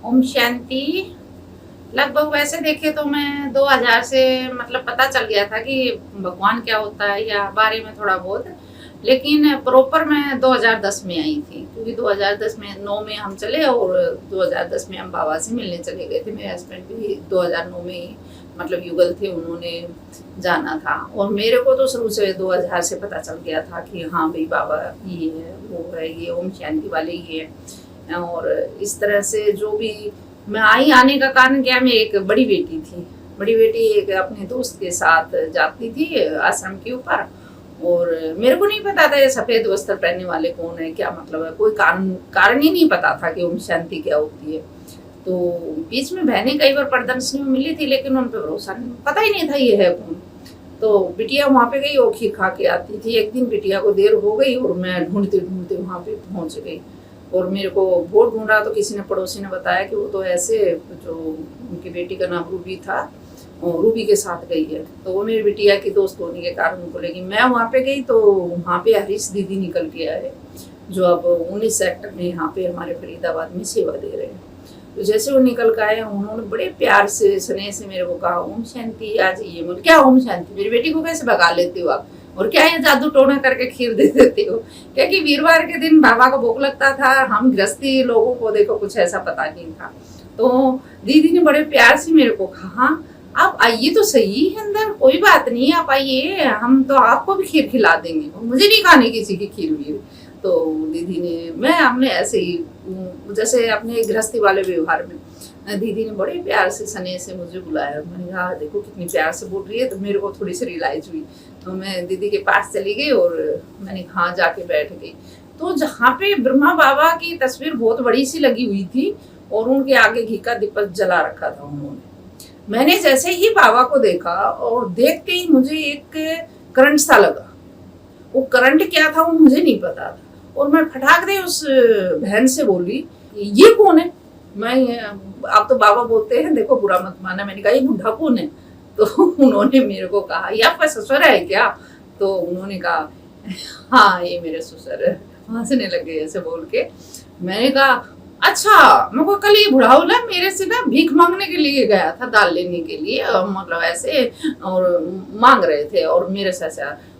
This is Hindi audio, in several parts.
ओम शांति। लगभग वैसे देखे तो मैं 2000 से मतलब पता चल गया था कि भगवान क्या होता है या बारे में थोड़ा बहुत, लेकिन प्रॉपर मैं 2010 में आई थी, क्योंकि 2010 में 9 में हम चले और 2010 में हम बाबा से मिलने चले गए थे। मेरे हस्बैंड भी 2009 में ही मतलब युगल थे, उन्होंने जाना था। और मेरे को तो शुरू से 2000 से पता चल गया था कि हाँ भाई बाबा ये है, वो है, ये ओम शांति वाले ये है। और इस तरह से जो भी मैं आई, आने का कारण क्या, मेरी एक बड़ी बेटी थी। बड़ी बेटी एक अपने दोस्त के साथ जाती थी आश्रम के ऊपर, और मेरे को नहीं पता था ये सफेद वस्त्र पहनने वाले कौन है, क्या मतलब है, कोई कारण ही नहीं पता था कि ओम शांति क्या होती है। तो बीच में बहनें कई बार प्रदर्शनी में मिली थी, लेकिन उन पर भरोसा नहीं, पता ही नहीं था ये है कौन। तो बिटिया वहाँ पे गई, वो खीर खा के आती थी। एक दिन बिटिया को देर हो गई और मैं ढूंढते ढूंढते वहाँ पे पहुँच गई, और मेरे को बहुत ढूंढा तो किसी ने, पड़ोसी ने बताया कि वो तो ऐसे, जो उनकी बेटी का नाम रूबी था, और रूबी के साथ गई है। तो वो मेरी बिटिया की दोस्त होने के कारण उनको लेगी। मैं वहाँ पे गई तो वहाँ पे हरीश दीदी निकल के आए, जो अब 19 सेक्टर में यहाँ पे हमारे फरीदाबाद में सेवा दे रहे हैं। तो जैसे वो निकल के आए, उन्होंने बड़े प्यार से स्नेह से मेरे को कहा, ओम शांति आ जाइए। बोले क्या ओम शांति, मेरी बेटी को कैसे भगा लेते हो आप, और क्या ये जादू टोना करके खीर दे देते हो। क्योंकि वीरवार के दिन बाबा को भोग लगता था, हम गृहस्थी लोगों को देखो कुछ ऐसा पता नहीं था। तो दीदी ने बड़े प्यार से मेरे को कहा, आप आइए तो सही है अंदर, कोई बात नहीं, आप आइए, हम तो आपको भी खीर खिला देंगे, मुझे नहीं खाने किसी की खीर वीर। तो दीदी ने, मैं हमने ऐसे ही जैसे अपने गृहस्थी वाले व्यवहार में, दीदी ने बड़े प्यार से स्नेह से मुझे बुलाया। मैंने कहा देखो कितनी प्यार से बोल रही है, तो मेरे को थोड़ी सी रियलाइज हुई। तो मैं दीदी के पास चली गई और मैंने हाँ जाके बैठ गई। तो जहाँ पे ब्रह्मा बाबा की तस्वीर बहुत बड़ी सी लगी हुई थी, और उनके आगे घी का दीपक जला रखा था उन्होंने। मैंने जैसे ही बाबा को देखा, और देख के ही मुझे एक करंट सा लगा। वो करंट क्या था वो मुझे नहीं पता था, और मैं फटाक दे उस बहन से बोली, ये कौन है। मैं, आप तो बाबा बोलते हैं, देखो बुरा मत माना। मैंने कहा ये बुढ़ा कौन है। तो उन्होंने मेरे को कहा ये आपका ससुर है क्या। तो उन्होंने कहा हाँ ये मेरे ससुर है। हंसने लगे ऐसे बोल के। मैंने कहा अच्छा, मेरे को कल ये बुढ़ाऊ ना मेरे से ना भीख मांगने के लिए गया था, दाल लेने के लिए, मतलब ऐसे, और मांग रहे थे, और मेरे से।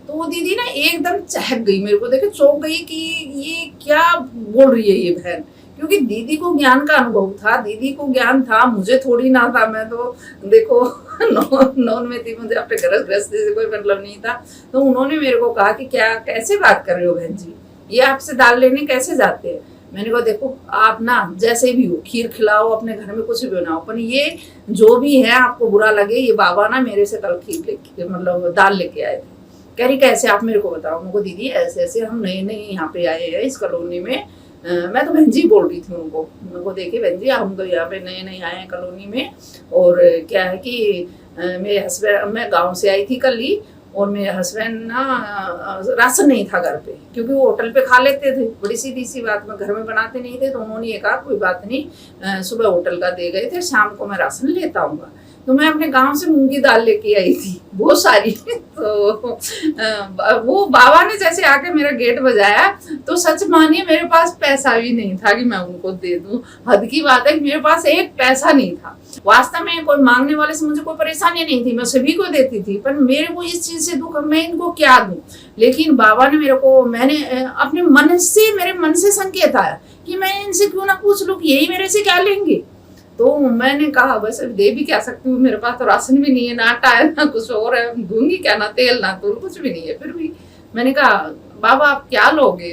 तो वो दीदी ना एकदम चहक गई, मेरे को देखे चौंक गई कि ये क्या बोल रही है ये बहन। क्योंकि दीदी को ज्ञान का अनुभव था, दीदी को ज्ञान था, मुझे थोड़ी ना था। मैं तो देखो नॉन में थी, मुझे अपने गृहस्थी से कोई मतलब नहीं था। तो उन्होंने मेरे को कहा कि क्या, कैसे बात कर रहे हो बहन जी, ये आपसे दाल लेने कैसे जाते हैं। मैंने कहा देखो आप ना जैसे भी हो, खीर खिलाओ, अपने घर में कुछ भी बनाओ, पर ये जो भी है आपको बुरा लगे, ये बाबा ना मेरे से कल खीर लेके, मतलब दाल लेके आए थे। कह रही कैसे, आप मेरे को बताओ। मेरे को दीदी ऐसे ऐसे हम नए नए यहाँ पे आए हैं इस कॉलोनी में। मैं तो बहन जी बोल रही थी उनको। मेरे को देखिए बहन जी, हम तो यहाँ पे नए नए आए हैं कॉलोनी में, और क्या है कि मेरे हस्बैंड, मैं गाँव से आई थी कल ही, और मेरे हस्बैंड ना राशन नहीं था घर पे, क्योंकि वो होटल पे खा लेते थे। बड़ी सीधी सी बात, में घर में बनाते नहीं थे। तो उन्होंने ये कहा कोई बात नहीं, सुबह होटल का दे गए थे, शाम को मैं राशन लेता आऊँगा। तो मैं अपने गांव से मूंगी दाल लेके आई थी बहुत सारी। तो वो बाबा ने जैसे आके मेरा गेट बजाया, तो सच मानिए मेरे पास पैसा भी नहीं था कि मैं उनको दे दूं। हद की बात है कि मेरे पास एक पैसा नहीं था। वास्तव में कोई मांगने वाले से मुझे कोई परेशानी नहीं थी, मैं सभी को देती थी, पर मेरे को इस चीज से दुख, मैं इनको क्या दूं। लेकिन बाबा ने मेरे को, मैंने अपने मन से, मेरे मन से संकेत आया कि मैं इनसे क्यों ना पूछ लूं कि यही मेरे से क्या लेंगे। तो मैंने कहा बस दे भी क्या सकती हूँ, मेरे पास तो राशन भी नहीं है, ना आटा है ना कुछ और है, दूंगी क्या, ना तेल ना तूल, कुछ भी नहीं है। फिर भी मैंने कहा बाबा आप क्या लोगे।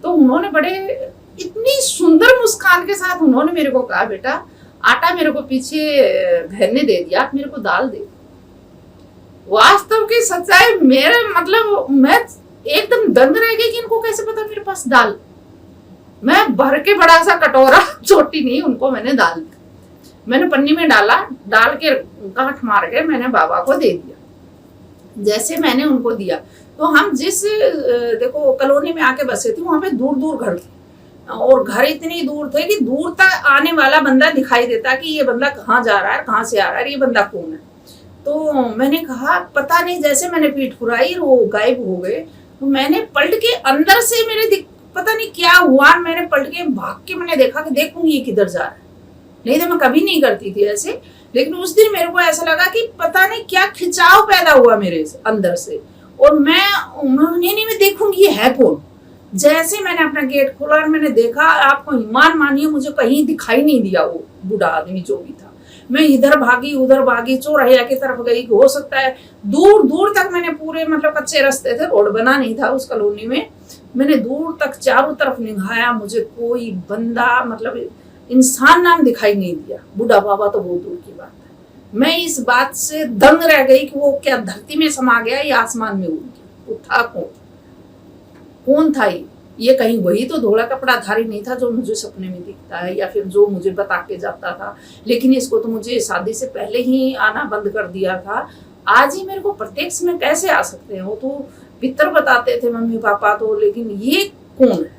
तो उन्होंने बड़े, इतनी सुंदर मुस्कान के साथ उन्होंने मेरे को कहा, बेटा आटा मेरे को पीछे बहन ने दे दिया, आप मेरे को दाल दे। वास्तव की सच्चाई, मेरे मतलब मैं एकदम दंग रह गई कि इनको कैसे पता मेरे पास दाल। मैं भर के बड़ा सा कटोरा, छोटी नहीं, उनको मैंने दाल दी। मैंने पन्नी में डाला, डाल के गांठ मार के मैंने बाबा को दे दिया। जैसे मैंने उनको दिया, तो हम जिस देखो कॉलोनी में आके बसे थे, वहां पे दूर दूर घर थे, और घर इतनी दूर थे कि दूर तक आने वाला बंदा दिखाई देता कि ये बंदा कहाँ जा रहा है, कहाँ से आ रहा है, ये बंदा कौन है। तो मैंने कहा पता नहीं, जैसे मैंने पीठ फुराई, वो गायब हो गए। तो मैंने पलट के अंदर से, मेरे पता नहीं क्या हुआ, मैंने पलट के भाग के मैंने देखा कि देखूंगी ये किधर जा रहा है। नहीं तो मैं कभी नहीं करती थी ऐसे। लेकिन उस दिन मेरे को ऐसा लगा कि पता नहीं क्या खिंचाव पैदा हुआ मेरे अंदर से, और मैं देखूंगी ये है कौन। जैसे मैंने अपना गेट खोला और मैंने देखा, आपको ईमान मानिए मुझे कहीं दिखाई नहीं दिया वो बूढ़ा आदमी जो भी था। मैं इधर भागी उधर भागी, चौराहे की तरफ गई, हो सकता है दूर दूर तक मैंने पूरे मतलब कच्चे रास्ते थे, रोड बना नहीं था उस कॉलोनी में, मैंने दूर तक चारों तरफ निगाहा, मुझे कोई बंदा मतलब इंसान नाम दिखाई नहीं दिया। बूढ़ा बाबा तो बहुत दूर की बात है। मैं इस बात से दंग रह गई कि वो क्या धरती में समा गया या आसमान में उड़ गया। वो था कौन था ये कहीं वही तो धोला कपड़ाधारी नहीं था जो मुझे सपने में दिखता है या फिर जो मुझे बता के जाता था। लेकिन इसको तो मुझे शादी से पहले ही आना बंद कर दिया था। आज ही मेरे को प्रत्यक्ष में कैसे आ सकते हैं? वो तो पितर बताते थे मम्मी पापा तो, लेकिन ये कौन है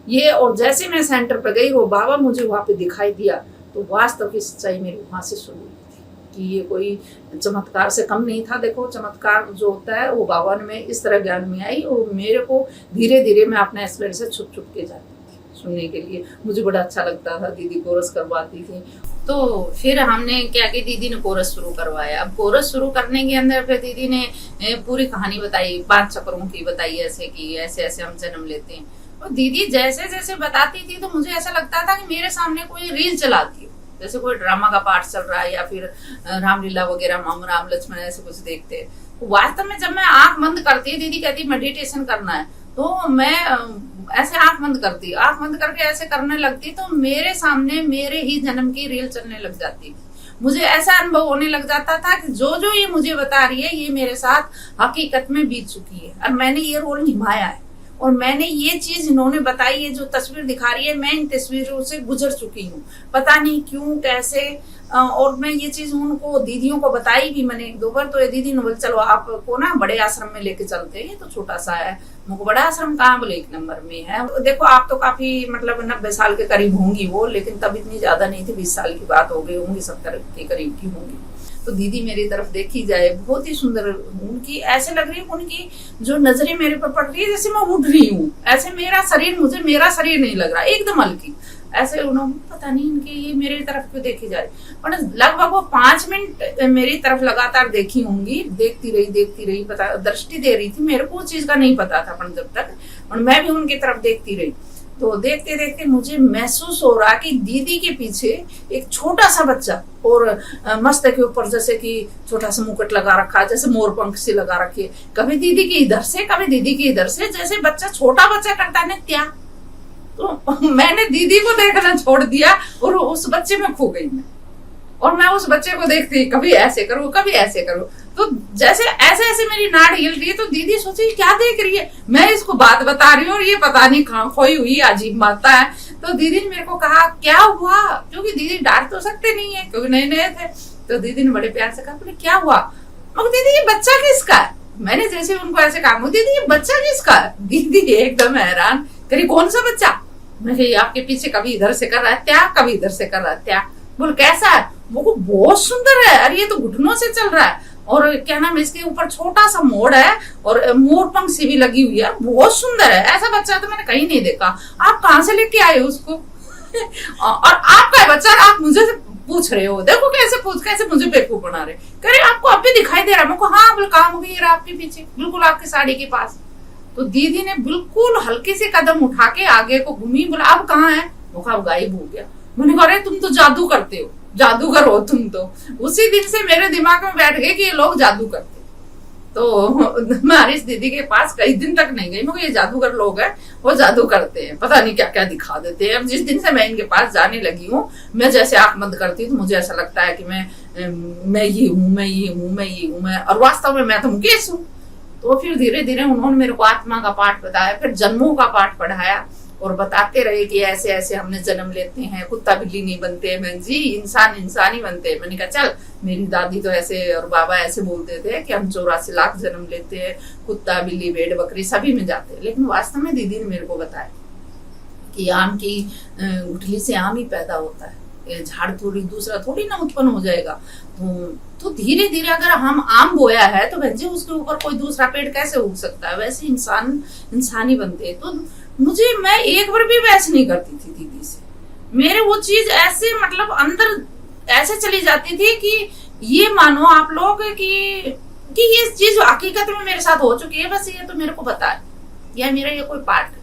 ये? और जैसे मैं सेंटर पे गई, वो बाबा मुझे वहां पे दिखाई दिया, तो वास्तव की सच्चाई मेरी वहां से शुरू हुई थी कि ये कोई चमत्कार से कम नहीं था। देखो चमत्कार जो होता है वो बाबा ने में इस तरह ज्ञान में आई, और मेरे को धीरे धीरे मैं अपने एक्सपीरियंस से छुप छुप के जाती थी सुनने के लिए। मुझे बड़ा अच्छा लगता था, दीदी कोरस करवाती थी। तो फिर हमने क्या कि दीदी ने कोरस शुरू करवाया। अब कोरस शुरू करने के अंदर फिर दीदी ने पूरी कहानी बताई, 5 चक्रों की बताई, ऐसे कि ऐसे ऐसे हम जन्म लेते हैं। और दीदी जैसे जैसे बताती थी तो मुझे ऐसा लगता था कि मेरे सामने कोई रील चलाती हो, जैसे कोई ड्रामा का पार्ट चल रहा है या फिर रामलीला वगैरह, राम लक्ष्मण ऐसे कुछ देखते। तो वास्तव में जब मैं आंख बंद करती, दीदी कहती मेडिटेशन करना है, तो मैं ऐसे आंख बंद करती, आंख बंद करके ऐसे करने लगती, तो मेरे सामने मेरे ही जन्म की रील चलने लग जाती। मुझे ऐसा अनुभव होने लग जाता था कि जो जो ये मुझे बता रही है ये मेरे साथ हकीकत में बीत चुकी है और मैंने ये रोल निभाया है, और मैंने ये चीज इन्होंने बताई है, जो तस्वीर दिखा रही है मैं इन तस्वीरों से गुजर चुकी हूँ, पता नहीं क्यों कैसे। और मैं ये चीज उनको दीदियों को बताई भी मैंने 1-2 बार। तो ये दीदी ने बोले चलो आपको ना बड़े आश्रम में लेके चलते हैं, ये तो छोटा सा है। मुझे बड़ा आश्रम कहाँ? बोले 1 नंबर में है। तो देखो आप तो काफी मतलब 90 साल के करीब होंगी वो, लेकिन तब इतनी ज्यादा नहीं थी, 20 साल की बात हो गई होंगी, 70 के करीब की होंगी। तो दीदी मेरी तरफ देखी जाए बहुत ही सुंदर उनकी, ऐसे लग रही है उनकी जो नजरें मेरे पर पड़ रही है जैसे मैं उड़ रही हूँ, ऐसे मेरा शरीर, मुझे मेरा शरीर नहीं लग रहा, एकदम हल्की ऐसे। उन्होंने पता नहीं इनके ये मेरी तरफ क्यों देखी जा रही, और लगभग वो 5 मिनट मेरी तरफ लगातार देखी होंगी, देखती रही, पता दृष्टि दे रही थी। मेरे को उस चीज का नहीं पता था पर जब तक, और मैं भी उनकी तरफ देखती रही। तो देखते देखते मुझे महसूस हो रहा कि दीदी के पीछे एक छोटा सा बच्चा, और मस्तक के ऊपर जैसे कि छोटा सा मुकुट लगा रखा है, जैसे मोर पंख से लगा रखी है, कभी दीदी की इधर से कभी दीदी की इधर से, जैसे बच्चा छोटा बच्चा करता है क्या। तो मैंने दीदी को देखना छोड़ दिया और उस बच्चे में खो गई मैं, और मैं उस बच्चे को देखती कभी ऐसे करूँ कभी ऐसे करूँ। तो जैसे ऐसे ऐसे मेरी नाड़ हिल रही है, तो दीदी सोची क्या देख रही है, मैं इसको बात बता रही हूँ और ये पता नहीं कहाँ खोई हुई अजीब माता है। तो दीदी ने मेरे को कहा क्या हुआ, क्योंकि दीदी डांट तो सकते नहीं है क्योंकि नए नए थे। तो दीदी ने बड़े प्यार से कहा बोले क्या हुआ? मगर दीदी ये बच्चा किसका है? मैंने जैसे उनको ऐसे कहा दीदी ये बच्चा किसका है? दीदी एकदम हैरान करी कौन सा बच्चा? मैं आपके पीछे कभी इधर से कर रहा है त्या, कभी इधर से कर रहा है त्या। बोल कैसा है? वो बहुत सुंदर है, अरे ये तो घुटनों से चल रहा है, और क्या नाम इसके ऊपर छोटा सा मोड़ है और मोर पंख सी भी लगी हुई है, बहुत सुंदर है। ऐसा बच्चा तो मैंने कहीं नहीं देखा, आप कहाँ से लेके आए उसको? और आपका बच्चा आप मुझे पूछ रहे हो, देखो कैसे मुझे बेवकूफ बना रहे। कह रहे आपको अब भी दिखाई दे रहा है? मैं को हाँ बोल कहाँ हो गई आपके पीछे, बिल्कुल आपकी साड़ी के पास। तो दीदी ने बिल्कुल हल्के से कदम उठा के आगे को घूमी, बोला अब कहाँ है? वो अब गायब हो गया। मैंने कहा तुम तो जादू करते हो, जादूगर हो तुम तो। उसी दिन से मेरे दिमाग में बैठ गए कि ये लोग जादू करते। तो मैं हरीश दीदी के पास कई दिन तक नहीं गई, मगर ये जादूगर लोग हैं, वो जादू करते हैं, पता नहीं क्या क्या दिखा देते हैं। अब जिस दिन से मैं इनके पास जाने लगी हूँ, मैं जैसे आंख बंद करती हूँ तो मुझे ऐसा लगता है कि मैं ये हूँ, और वास्तव में मैं तो मुकेश हूँ। तो फिर धीरे धीरे उन्होंने मेरे को आत्मा का पाठ बताया, फिर जन्मों का पाठ पढ़ाया, और बताते रहे कि ऐसे ऐसे हमने जन्म लेते हैं, कुत्ता बिल्ली नहीं बनते बहन जी, इंसान ही बनते हैं। मैंने कहा चल, मेरी दादी तो ऐसे और बाबा ऐसे बोलते थे कि हम 84 लाख जन्म लेते हैं, कुत्ता बिल्ली भेड़ बकरी सभी में जाते हैं। लेकिन वास्तव में दीदी ने मेरे को बताया कि आम की गुठली से आम ही पैदा होता है, झाड़ दूसरा थोड़ी ना उत्पन्न हो जाएगा। तो धीरे धीरे अगर हम आम बोया है तो बहन जी उसके ऊपर कोई दूसरा पेड़ कैसे उग सकता है? वैसे इंसान ही बनते हैं। तो मैं एक बार भी बहस नहीं करती थी दीदी से, मेरे वो चीज ऐसे मतलब अंदर ऐसे चली जाती थी कि ये मानो आप लोग कि ये चीज हकीकत में मेरे साथ हो चुकी है, बस ये तो मेरे को बता है, या मेरा ये कोई पार्ट है,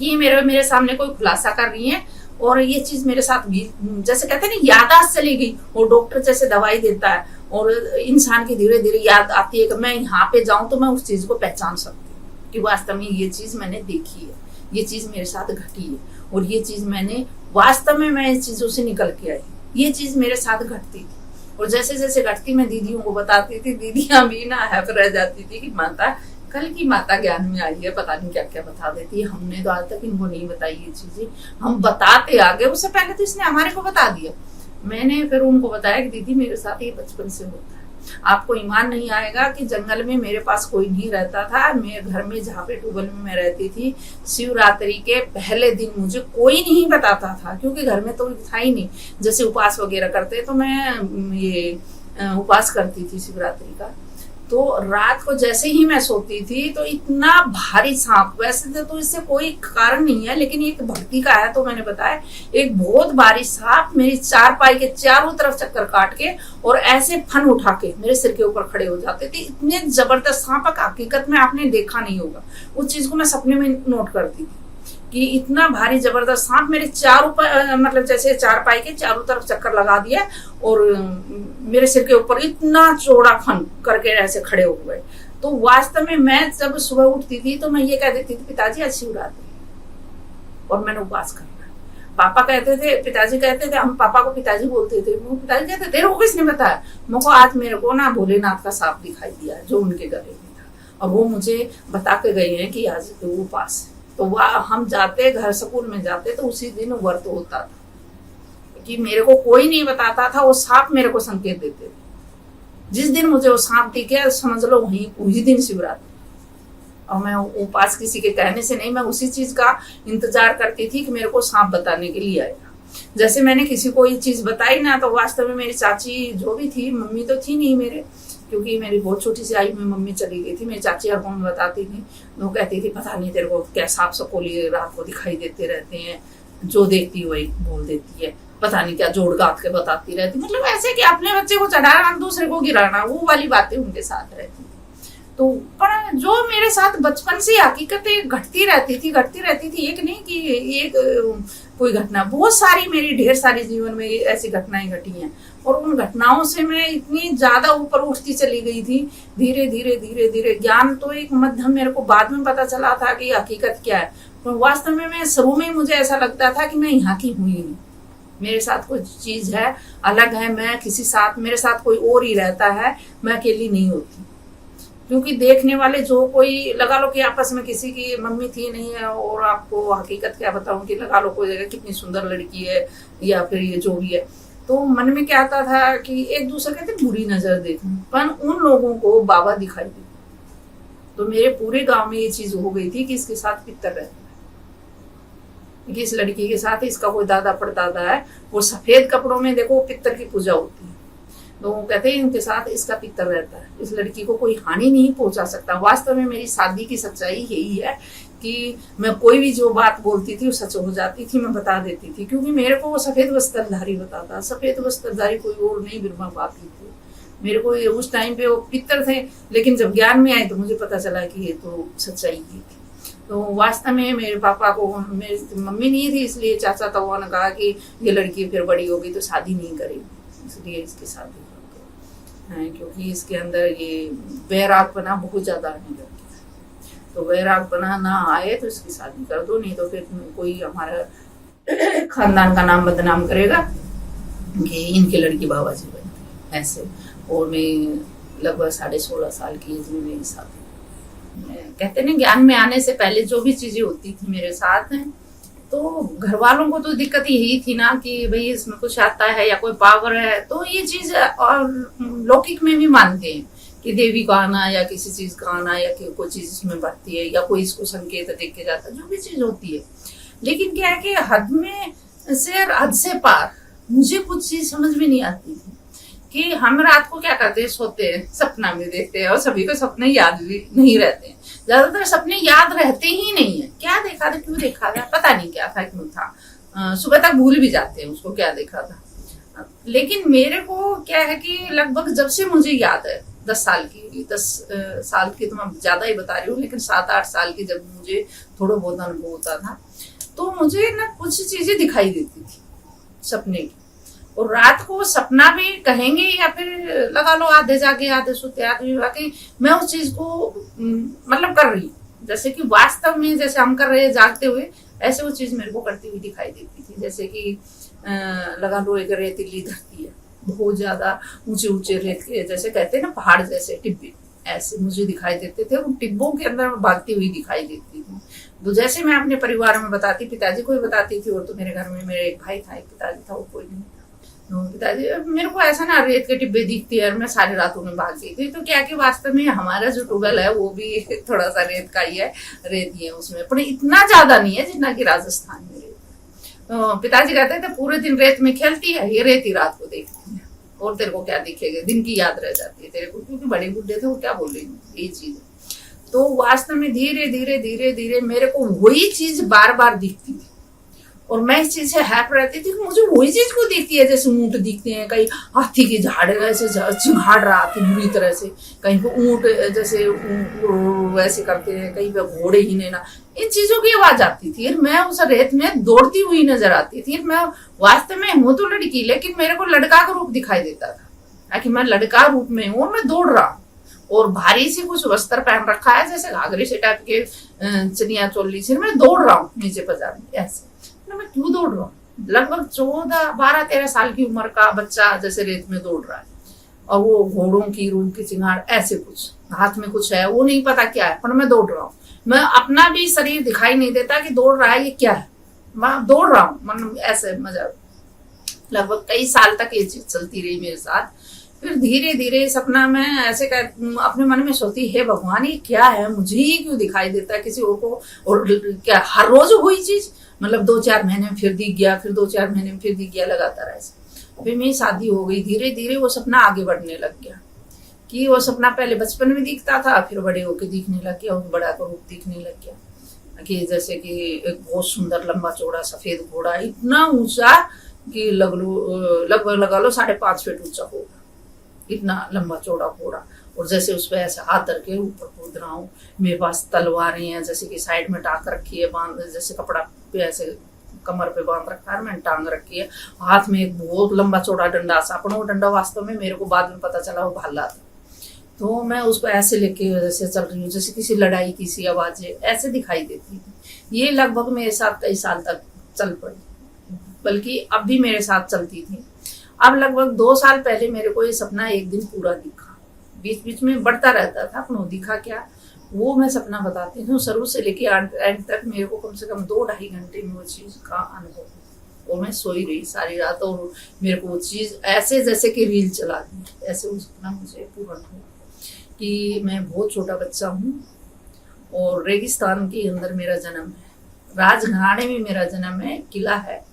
ये मेरे सामने कोई खुलासा कर रही है, और ये चीज मेरे साथ भी जैसे कहते हैं ना याददाश्त चली गई, और डॉक्टर जैसे दवाई देता है और इंसान की धीरे धीरे याद आती है कि मैं यहाँ पे जाऊं तो मैं उस चीज को पहचान सकती हूँ कि वास्तव में ये चीज मैंने देखी है, ये चीज मेरे साथ घटी है, और ये चीज मैंने वास्तव में मैं इस चीजों से निकल के आई, ये चीज मेरे साथ घटती थी। और जैसे जैसे घटती मैं दीदियों को बताती थी, दीदियां भी ना हैफ रह जाती थी कि माता कल की माता ज्ञान में आई है, पता नहीं क्या क्या बता देती है, हमने तो आज तक इनको नहीं बताई ये चीजें, हम बताते आगे, उससे पहले तो इसने हमारे को बता दिया। मैंने फिर उनको बताया कि दीदी मेरे साथ ये बचपन से होता है, आपको ईमान नहीं आएगा कि जंगल में मेरे पास कोई नहीं रहता था, मेरे घर में जहाँ पे ट्यूबवेल में मैं रहती थी, शिवरात्रि के पहले दिन मुझे कोई नहीं बताता था, क्योंकि घर में तो था ही नहीं, जैसे उपास वगैरह करते तो मैं ये उपास करती थी शिवरात्रि का, तो रात को जैसे ही मैं सोती थी तो इतना भारी सांप, वैसे तो इससे कोई कारण नहीं है लेकिन एक भक्ति का है, तो मैंने बताया एक बहुत भारी सांप मेरी चारपाई के चारों तरफ चक्कर काट के और ऐसे फन उठा के मेरे सिर के ऊपर खड़े हो जाते थे। इतने जबरदस्त सांप हकीकत में आपने देखा नहीं होगा, उस चीज को मैं सपने में नोट करती थी कि इतना भारी जबरदस्त सांप मेरे चारों मतलब जैसे चारपाई के चारों तरफ चक्कर लगा दिया और मेरे सिर के ऊपर इतना चौड़ा फन करके ऐसे खड़े हो गए। तो वास्तव में मैं जब सुबह उठती थी तो मैं ये कह देती थी पिताजी आज शिवरात्रि और मैंने उपवास करना है। पापा कहते थे, पिताजी कहते थे, हम पापा को पिताजी बोलते थे, पिताजी कहते तेरे को किसने बताया, मुझको आज मेरे को ना भोलेनाथ का सांप दिखाई दिया जो उनके गले में था और वो मुझे बता के गए हैं कि आज तो उपवास है। तो वह हम जाते घर स्कूल में जाते तो उसी दिन व्रत होता था कि मेरे को कोई नहीं बताता था, वो सांप मेरे को संकेत देते थे। जिस दिन मुझे वो सांप दिखे समझ लो वही दिन शिवरात्रि, और मैं उपास किसी के कहने से नहीं, मैं उसी चीज का इंतजार करती थी कि मेरे को सांप बताने के लिए आएगा। जैसे मैंने किसी को ये चीज बताई ना तो वास्तव में मेरी चाची जो भी थी, मम्मी तो थी नहीं मेरे, क्योंकि मेरी बहुत छोटी सी आई में मम्मी चली गई थी, मेरी चाची हर कौन बताती थी, वो कहती थी पता नहीं तेरे को क्या सांप सकोली रात को दिखाई देते रहते हैं, जो देखती वही बोल देती है, पता नहीं क्या जोड़ गात के बताती रहती, मतलब ऐसे कि अपने बच्चे को चढ़ाना दूसरे को गिराना, वो वाली बातें उनके साथ रहती। तो पर जो मेरे साथ बचपन से हकीकतें घटती रहती थी, एक नहीं कि एक कोई घटना, बहुत सारी मेरी ढेर सारी जीवन में ऐसी घटनाएं घटी हैं और उन घटनाओं से मैं इतनी ज्यादा ऊपर उठती चली गई थी। धीरे धीरे ज्ञान तो एक मध्यम मेरे को बाद में पता चला था कि हकीकत क्या है, पर वास्तव में मैं शुरू में मुझे ऐसा लगता था कि मैं यहाँ की हुई नहीं, मेरे साथ कुछ चीज है अलग है, मैं किसी साथ, मेरे साथ कोई और ही रहता है, मैं अकेली नहीं होती। क्योंकि देखने वाले जो कोई लगा लो कि आपस में किसी की मम्मी थी नहीं है और आपको हकीकत क्या बताऊं कि लगा लो कोई कितनी सुंदर लड़की है या फिर ये जो भी है, तो मन में क्या आता था कि एक दूसरे कहते बुरी नजर देखूं, पर उन लोगों को बाबा दिखाई दे। तो मेरे पूरे गांव में ये चीज हो गई थी कि इसके साथ पितर रहता है, कि इस लड़की के साथ इसका कोई दादा परदादा है, वो सफेद कपड़ों में देखो पितर की पूजा होती है, तो वो कहते हैं इनके साथ इसका पितर रहता है, इस लड़की को कोई हानि नहीं पहुंचा सकता। वास्तव में मेरी शादी की सच्चाई यही है कि मैं कोई भी जो बात बोलती थी वो सच हो जाती थी, मैं बता देती थी, क्योंकि मेरे को वो सफेद वस्त्रधारी बताता, सफेद वस्त्रधारी कोई और नहीं बिरमा पाती थी। मेरे को उस टाइम पे वो पितर थे, लेकिन जब ज्ञान में आए तो मुझे पता चला कि ये तो सच्चाई ही थी। तो वास्तव में मेरे पापा को, मेरी मम्मी नहीं थी इसलिए चाचा ताऊ ने कहा कि ये लड़की फिर बड़ी होगी तो शादी नहीं करेगी, इसलिए इसकी शादी है, क्योंकि इसके अंदर ये वैरागपना बहुत ज्यादा आने लग गया। तो वैरागपना ना आए तो इसकी शादी कर दो, नहीं तो फिर कोई हमारा खानदान का नाम बदनाम करेगा कि इनकी लड़की बाबा जी बनती ऐसे। और मैं लगभग 16.5 साल की एज में मेरी शादी। कहते ना ज्ञान में आने से पहले जो भी चीजें होती थी मेरे साथ, तो घर वालों को तो दिक्कत यही थी ना कि भाई इसमें कुछ आता है या कोई पावर है, तो ये चीज और लौकिक में भी मानते हैं कि देवी का आना या किसी चीज का आना या कोई चीज इसमें बढ़ती है या कोई इसको संकेत देख के जाता है, जो भी चीज होती है। लेकिन क्या है कि हद से पार मुझे कुछ चीज समझ में नहीं आती थी कि हम रात को क्या करते हैं, सोते हैं, सपना भी देखते हैं और सभी को सपने याद भी नहीं रहते हैं, ज्यादातर सपने याद रहते ही नहीं है, क्या देखा था क्यों देखा था पता नहीं क्या था क्यों था। सुबह तक भूल भी जाते हैं उसको क्या देखा था। लेकिन मेरे को क्या है कि लगभग जब से मुझे याद है 10 साल की, 10 साल की तो मैं ज्यादा ही बता रही हूँ, लेकिन 7-8 साल की जब मुझे थोड़ा बहुत अनुभव होता था तो मुझे ना कुछ चीजें दिखाई देती थी सपने की। और रात को सपना भी कहेंगे या फिर लगा लो आधे जागे आधे सोते आधे वाकई मैं उस चीज को मतलब कर रही हूँ, जैसे कि वास्तव में जैसे हम कर रहे हैं जागते हुए, ऐसे वो चीज मेरे को करती हुई दिखाई देती थी। जैसे कि लगा लो एक रेतीली धरती है, बहुत ज्यादा ऊंचे ऊंचे रेत के जैसे कहते हैं ना पहाड़ जैसे टिब्बे, ऐसे मुझे दिखाई देते थे। उन टिब्बों के अंदर भागती हुई दिखाई देती थी। तो जैसे मैं अपने परिवार में बताती, पिताजी को भी बताती थी, और तो मेरे घर में मेरे एक भाई था, एक पिताजी था, वो कोई नहीं था। तो पिताजी मेरे को ऐसा ना रेत के टिब्बे दिखती है और मैं सारी रातों में भागती थी। तो क्या कि वास्तव में हमारा जो ट्यूबवेल है वो भी थोड़ा सा रेत का ही है, रेत ही है उसमें, पर इतना ज्यादा नहीं है जितना कि राजस्थान में। तो पिताजी कहते थे पूरे दिन रेत में खेलती है, ये रेत ही रात को देखती है, और तेरे को क्या दिखेगा, दिन की याद रह जाती है तेरे को, क्योंकि बड़े बुढ़े थे वो क्या बोलेंगे, ये चीज। तो वास्तव में धीरे धीरे धीरे धीरे मेरे को वही चीज बार बार दिखती थी, और मैं इस चीज से हैप रहती थी कि मुझे वही चीज को दिखती है। जैसे ऊंट दिखते हैं, कहीं हाथी की झाड़ ऐसे चिंगाड़ रहा थी बुरी तरह से, कहीं पे ऊंट जैसे वैसे करते हैं, कहीं पे घोड़े ही लेना, इन चीजों की आवाज आती थी। मैं उस रेत में दौड़ती हुई नजर आती थी। मैं वास्तव में हूँ तो लड़की, लेकिन मेरे को लड़का का रूप दिखाई देता था कि मैं लड़का रूप में हूँ, मैं दौड़ रहा हूँ, और भारी से कुछ वस्त्र पहन रखा है जैसे घाघरे से टाइप के चनिया चोली से, मैं दौड़ रहा हूँ नीचे पजामे ऐसे। मैं क्यों दौड़ रहा हूँ? लगभग 14, 12, 13 साल की उम्र का बच्चा जैसे रेत में दौड़ रहा है, और वो घोड़ों की रूह की चिंगाड़ ऐसे कुछ हाथ में कुछ है, वो नहीं पता क्या है, पर मैं दौड़ रहा हूँ। मैं अपना भी शरीर दिखाई नहीं देता कि दौड़ रहा है ये क्या है, मैं दौड़ रहा हूँ, मतलब ऐसे मजा। लगभग कई साल तक ये चीज चलती रही मेरे साथ। फिर धीरे धीरे सपना में ऐसे अपने मन में सोचती, हे भगवान ये क्या है, मुझे ही क्यों दिखाई देता है, किसी और को, और क्या हर रोज हुई चीज, मतलब 2-4 महीने में फिर दिख गया, फिर 2-4 महीने में फिर दिख गया, लगातार ऐसे। फिर मेरी शादी हो गई, धीरे धीरे वो सपना आगे बढ़ने लग गया, कि वो सपना पहले बचपन में दिखता था, फिर बड़े होके दिखने लग गया, उस बड़ा का रूप दिखने लग गया, कि जैसे कि एक बहुत सुंदर लंबा चौड़ा सफेद घोड़ा, इतना ऊंचा कि लगभग लगा लो 5.5 फीट ऊंचा होगा, इतना लंबा चौड़ा घोड़ा। और जैसे उस पर ऐसे हाथ धर के ऊपर कूद रहा हूँ। मेरे पास तलवारें हैं, जैसे कि साइड में टांग रखी है, बांध जैसे कपड़ा पे ऐसे कमर पे बांध रखा है, मैंने टांग रखी है। हाथ में एक बहुत लंबा चौड़ा डंडा सा, अपन वो डंडा वास्तव में मेरे को बाद में पता चला वो भाला था। तो मैं उसको ऐसे लेके जैसे चल रही हूँ, जैसे किसी लड़ाई की सी आवाजें ऐसे दिखाई देती थी। ये लगभग मेरे साथ कई साल तक चल पड़ी, बल्कि अब भी मेरे साथ चलती थी। अब लगभग 2 साल पहले मेरे को ये सपना एक दिन पूरा दिखा, बीच बीच में बढ़ता रहता था, पर दिखा क्या वो मैं सपना बताती हूँ। शुरू से लेके एंड तक मेरे को कम से कम 2-2.5 घंटे में वो चीज का अनुभव, और मैं सोई रही सारी रात, और मेरे को वो चीज ऐसे जैसे कि रील चला दी, ऐसे वो सपना मुझे पूरा हुआ कि मैं बहुत छोटा बच्चा हूँ, और रेगिस्तान के अंदर मेरा जन्म है, राजघराने में मेरा जन्म है, किला है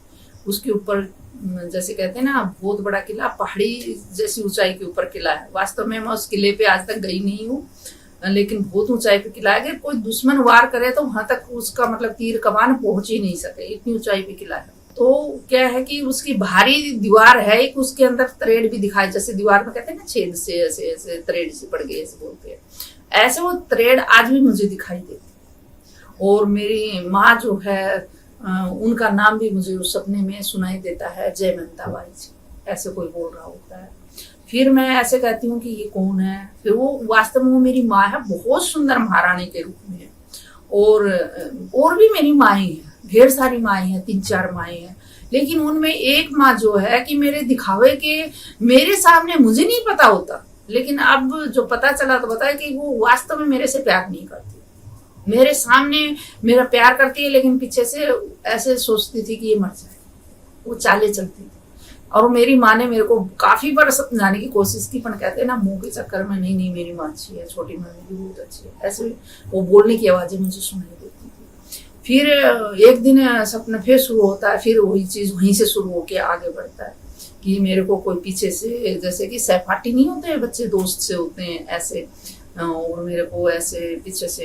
उसके ऊपर, जैसे कहते हैं ना बहुत बड़ा किला, पहाड़ी जैसी ऊंचाई के ऊपर किला है। वास्तव में मैं उस किले पे आज तक गई नहीं हूँ, लेकिन बहुत ऊंचाई पे किला है। अगर कोई दुश्मन वार करे तो वहां तक उसका मतलब तीर कमान पहुंच ही नहीं सके, इतनी ऊंचाई पे किला है। तो क्या है कि उसकी भारी दीवार है एक, उसके अंदर तरेड़ भी दिखाई, जैसे दीवार में कहते हैं ना छेद से ऐसे ऐसे तरेड़ सी पड़ गई ऐसे बोलते हैं, ऐसे वो तरेड़ आज भी मुझे दिखाई देती। और मेरी माँ जो है उनका नाम भी मुझे उस सपने में सुनाई देता है, जयमंता बाई जी, ऐसे कोई बोल रहा होता है। फिर मैं ऐसे कहती हूँ कि ये कौन है, फिर वो वास्तव में वो मेरी माँ है, बहुत सुंदर महारानी के रूप में है। और भी मेरी माएँ हैं, ढेर सारी माएँ हैं, 3-4 माएँ हैं, लेकिन उनमें एक माँ जो है कि मेरे दिखावे के मेरे सामने मुझे नहीं पता होता, लेकिन अब जो पता चला तो बताया कि वो वास्तव में मेरे से प्यार नहीं करती, मेरे सामने मेरा प्यार करती है, लेकिन पीछे से ऐसे सोचती थी कि ये मर जाए, वो चाले चलती थी। और मेरी माँ ने मेरे को काफी बार समझाने की कोशिश की, पर कहते हैं ना मुंह के चक्कर में, नहीं मेरी माँ अच्छी है, छोटी माँ मेरी बहुत अच्छी है, ऐसे वो बोलने की आवाजें मुझे सुनाई देती थी। फिर एक दिन सपना फिर शुरू होता है, फिर वही चीज वहीं से शुरू होके आगे बढ़ता है कि मेरे को कोई पीछे से, जैसे कि सहपाठी नहीं होते बच्चे, दोस्त से होते हैं ऐसे, और मेरे को ऐसे पीछे से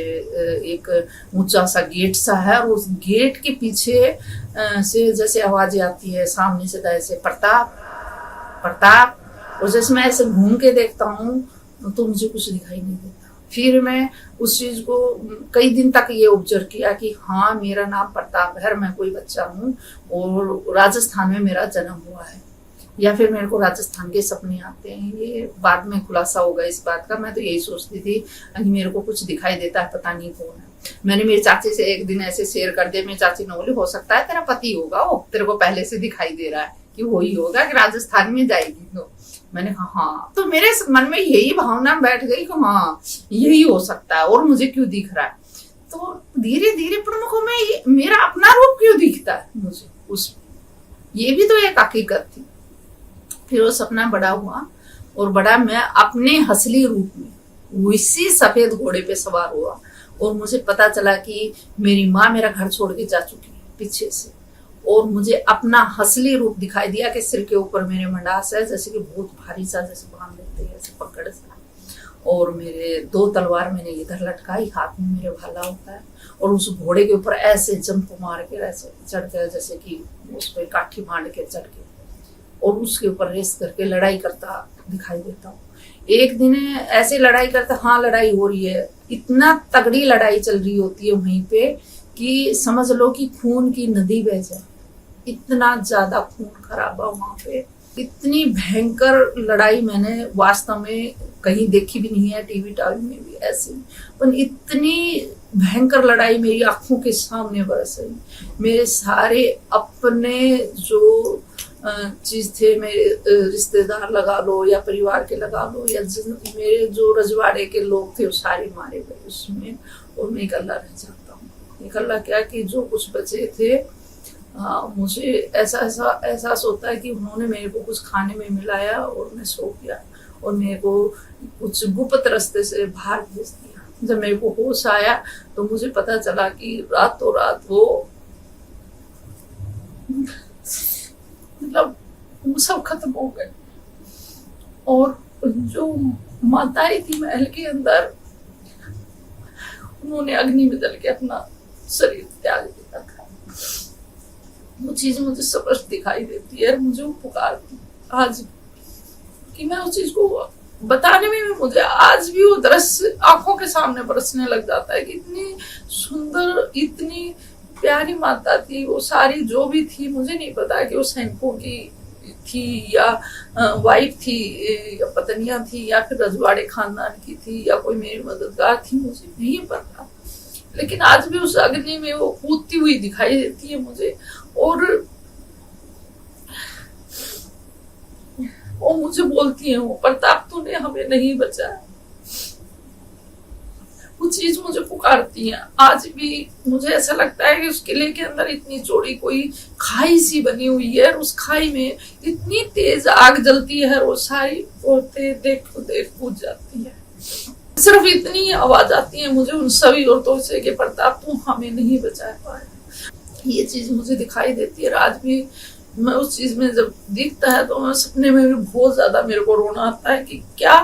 एक ऊंचा सा गेट सा है, और उस गेट के पीछे से जैसे आवाजें आती है सामने से, ऐसे प्रताप प्रताप, और जैसे मैं ऐसे घूम के देखता हूँ तो मुझे कुछ दिखाई नहीं देता। फिर मैं उस चीज को कई दिन तक ये ऑब्जर्व किया कि हाँ मेरा नाम प्रताप है, मैं कोई बच्चा हूँ और राजस्थान में मेरा जन्म हुआ है, या फिर मेरे को राजस्थान के सपने आते हैं। ये बाद में खुलासा होगा इस बात का। मैं तो यही सोचती थी कि मेरे को कुछ दिखाई देता है, पता नहीं कौन है। मैंने मेरी चाची से एक दिन ऐसे शेयर कर दिया, मेरी चाची ने बोली हो सकता है तेरा पति होगा, वो तेरे को पहले से दिखाई दे रहा है कि वही होगा कि राजस्थान में जाएगी। तो मैंने कहा हाँ, तो मेरे मन में यही भावना बैठ गई कि हाँ यही हो सकता है, और मुझे क्यों दिख रहा है। तो धीरे धीरे प्रमुखों में मेरा अपना रूप क्यों दिखता है मुझे उस, ये भी तो एक हकीकत थी। फिर वो सपना बड़ा हुआ और बड़ा मैं अपने असली रूप में उसी सफेद घोड़े पे सवार हुआ, और मुझे पता चला कि मेरी माँ मेरा घर छोड़ के जा चुकी है पीछे से, और मुझे अपना असली रूप दिखाई दिया कि सिर के ऊपर मेरे मंडास है, जैसे कि बहुत भारी सा जैसे बांध लेते हैं ऐसे पकड़ सा, और मेरे 2 तलवार मैंने इधर लटकाई, हाथ में मेरे भाला होता है, और उस घोड़े के ऊपर ऐसे जंप मार के ऐसे चढ़ के, जैसे कि उस पर काठी बांध के चढ़ के, और उसके ऊपर रेस करके लड़ाई करता दिखाई देता हूँ। एक दिन ऐसे लड़ाई करता, हाँ लड़ाई हो रही है, इतना तगड़ी लड़ाई चल रही होती है वहीं पे कि समझ लो कि खून की नदी बह जाए, इतना ज्यादा खून खराबा वहां पे। इतनी भयंकर लड़ाई मैंने वास्तव में कहीं देखी भी नहीं है, टीवी टावी में भी ऐसी, पर इतनी भयंकर लड़ाई मेरी आंखों के सामने बरस रही। मेरे सारे अपने जो चीज थे, मेरे रिश्तेदार लगा लो या परिवार के लगा लो, या मेरे जो रजवाड़े के लोग थे वो सारे मारे गए उसमें, और मैं अकेला रह जाता हूँ। अकेला क्या कि जो कुछ बचे थे, मुझे ऐसा एहसास होता है कि उन्होंने मेरे को कुछ खाने में मिलाया और मैं सो गया, और मेरे को कुछ गुप्त रास्ते से बाहर भेज दिया। जब मेरे को होश आया तो मुझे पता चला कि रातों रात वो मतलब वो सब खत्म हो गए, और जो माताएं थी महल के अंदर, उन्होंने अग्नि में जल के अपना शरीर त्याग दिया था। वो चीज मुझे स्पष्ट दिखाई देती है, मुझे वो पुकारती आज कि मैं उस चीज को बताने में भी मुझे आज भी वो दृश्य आंखों के सामने बरसने लग जाता है कि इतनी सुंदर, इतनी प्यारी माता थी वो। सारी जो भी थी, मुझे नहीं पता कि वो सैनिकों की थी या वाइफ थी या पत्नियां थी या फिर रजवाड़े खानदान की थी या कोई मेरी मददगार थी, मुझे नहीं पता। लेकिन आज भी उस अग्नि में वो कूदती हुई दिखाई देती है मुझे, और वो मुझे बोलती है, वो प्रताप तूने हमें नहीं बचाया। वो चीज मुझे पुकारती है। आज भी मुझे ऐसा लगता है कि उस किले के अंदर इतनी चौड़ी कोई खाई सी बनी हुई है, और उस खाई में इतनी तेज आग जलती है, और वो सारी औरतें देख कूद जाती है। सिर्फ इतनी आवाज आती है मुझे उन सभी औरतों से कि प्रताप तू हमें नहीं बचा पाया। ये चीज मुझे दिखाई देती है। आज भी मैं उस चीज में जब दिखता है तो मैं सपने में भी बहुत ज्यादा मेरे को रोना आता है कि क्या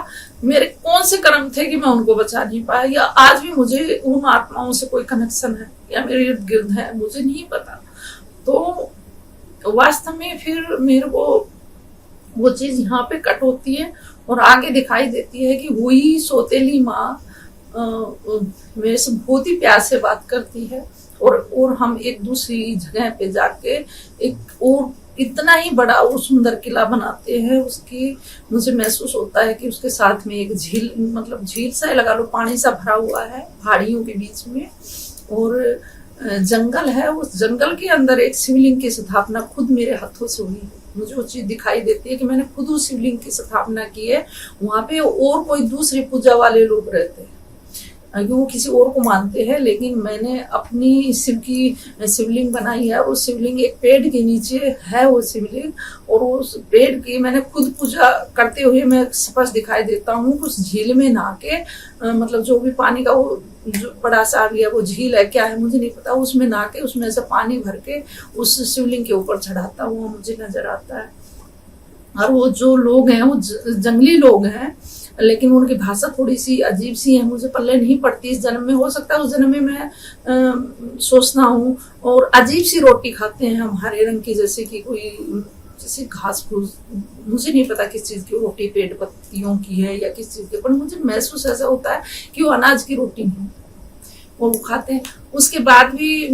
मेरे कौन से कर्म थे कि मैं उनको बचा नहीं पाया, या आज भी मुझे उन आत्माओं से कोई कनेक्शन है या मेरे इर्द गिर्द है, मुझे नहीं पता। तो वास्तव में फिर मेरे को वो चीज यहाँ पे कट होती है और आगे दिखाई देती है कि वही सौतेली माँ मेरे से बहुत ही प्यार से बात करती है, और हम एक दूसरी जगह पे जाके एक और इतना ही बड़ा और सुंदर किला बनाते हैं। उसकी मुझे महसूस होता है कि उसके साथ में एक झील, मतलब झील सा लगा लो, पानी सा भरा हुआ है पहाड़ियों के बीच में, और जंगल है। उस जंगल के अंदर एक शिवलिंग की स्थापना खुद मेरे हाथों से हुई है। मुझे वो चीज दिखाई देती है कि मैंने खुद उस शिवलिंग की स्थापना की है। वहां पे और कोई दूसरी पूजा वाले लोग रहते हैं, वो किसी और को मानते हैं, लेकिन मैंने अपनी शिवलिंग बनाई है। उस शिवलिंग एक पेड़ के नीचे है वो शिवलिंग, और उस पेड़ की मैंने खुद पूजा करते हुए मैं स्पष्ट दिखाई देता हूँ। उस झील में नहा के, मतलब जो भी पानी का वो जो बड़ा सा भी है, वो झील है क्या है मुझे नहीं पता, उसमें नहा के उसमें से पानी भर के उस शिवलिंग के ऊपर चढ़ाता हुआ मुझे नजर आता है। और वो जो लोग हैं वो जंगली लोग हैं, लेकिन उनकी भाषा थोड़ी सी अजीब सी है, मुझे पल्ले नहीं पड़ती इस जन्म में। हो सकता है उस जन्म में मैं सोचना हूँ। और अजीब सी रोटी खाते हैं हम, हरे रंग की, जैसे कि कोई जैसे घास फूस, मुझे नहीं पता किस चीज़ की रोटी, पेड़ पत्तियों की है या किस चीज़ की, पर मुझे महसूस ऐसा होता है कि वो अनाज की रोटी नहीं और वो खाते हैं। उसके बाद भी